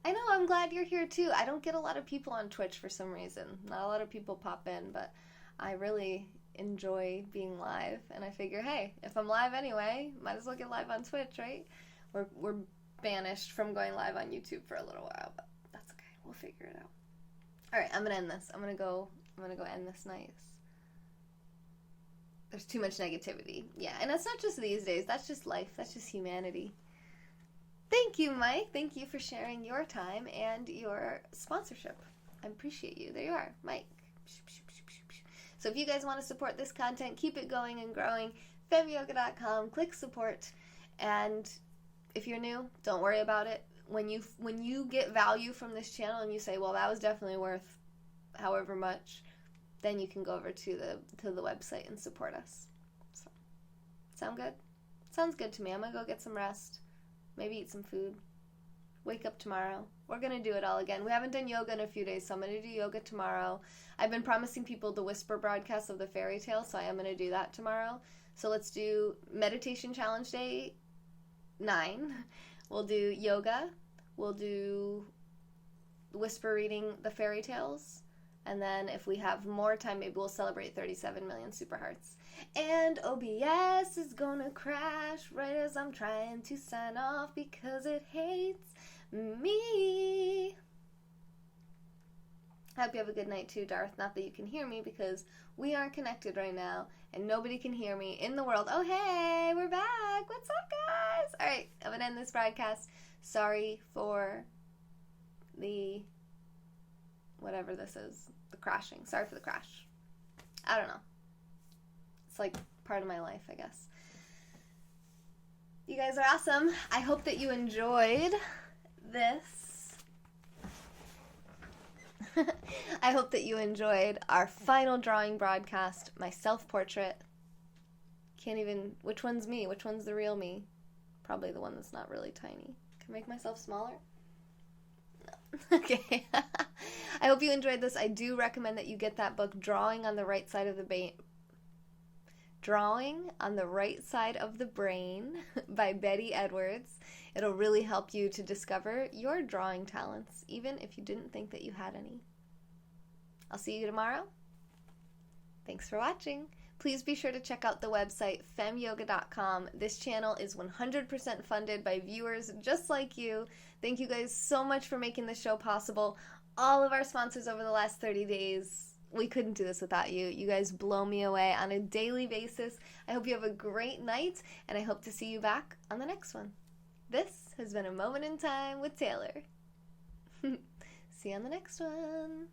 I know, I'm glad you're here too. I don't get a lot of people on Twitch for some reason. Not a lot of people pop in, but I really enjoy being live, and I figure, hey, if I'm live anyway, might as well get live on Twitch, right? We're banished from going live on YouTube for a little while, but that's okay. We'll figure it out. All right, I'm gonna end this. I'm gonna go end this nice. There's too much negativity. Yeah, and it's not just these days. That's just life. That's just humanity. Thank you, Mike. Thank you for sharing your time and your sponsorship. I appreciate you. There you are, Mike. So if you guys want to support this content, keep it going and growing, femyoga.com, click support. And if you're new, don't worry about it. When you get value from this channel and you say, well, that was definitely worth however much, then you can go over to the website and support us. So, sound good? Sounds good to me. I'm going to go get some rest, maybe eat some food, wake up tomorrow. We're going to do it all again. We haven't done yoga in a few days, so I'm going to do yoga tomorrow. I've been promising people the whisper broadcast of the fairy tale, so I am going to do that tomorrow. So let's do meditation challenge day 9. We'll do yoga. We'll do whisper reading the fairy tales. And then if we have more time, maybe we'll celebrate 37 million super hearts. And OBS is gonna crash right as I'm trying to sign off because it hates me. I hope you have a good night too, Darth. Not that you can hear me because we aren't connected right now and nobody can hear me in the world. Oh, hey, we're back. What's up, guys? All right, I'm gonna end this broadcast. Sorry for the whatever this is, the crashing. Sorry for the crash. I don't know. It's like part of my life, I guess. You guys are awesome. I hope that you enjoyed this. I hope that you enjoyed our final drawing broadcast, my self-portrait. Can't even, which one's me? Which one's the real me? Probably the one that's not really tiny. Can I make myself smaller? No. Okay. I hope you enjoyed this. I do recommend that you get that book, Drawing on the Right Side of the Brain by Betty Edwards. It'll really help you to discover your drawing talents, even if you didn't think that you had any. I'll see you tomorrow. Thanks for watching. Please be sure to check out the website, femyoga.com. This channel is 100% funded by viewers just like you. Thank you guys so much for making this show possible. All of our sponsors over the last 30 days, we couldn't do this without you. You guys blow me away on a daily basis. I hope you have a great night, and I hope to see you back on the next one. This has been A Moment in Time with Taylor. See you on the next one.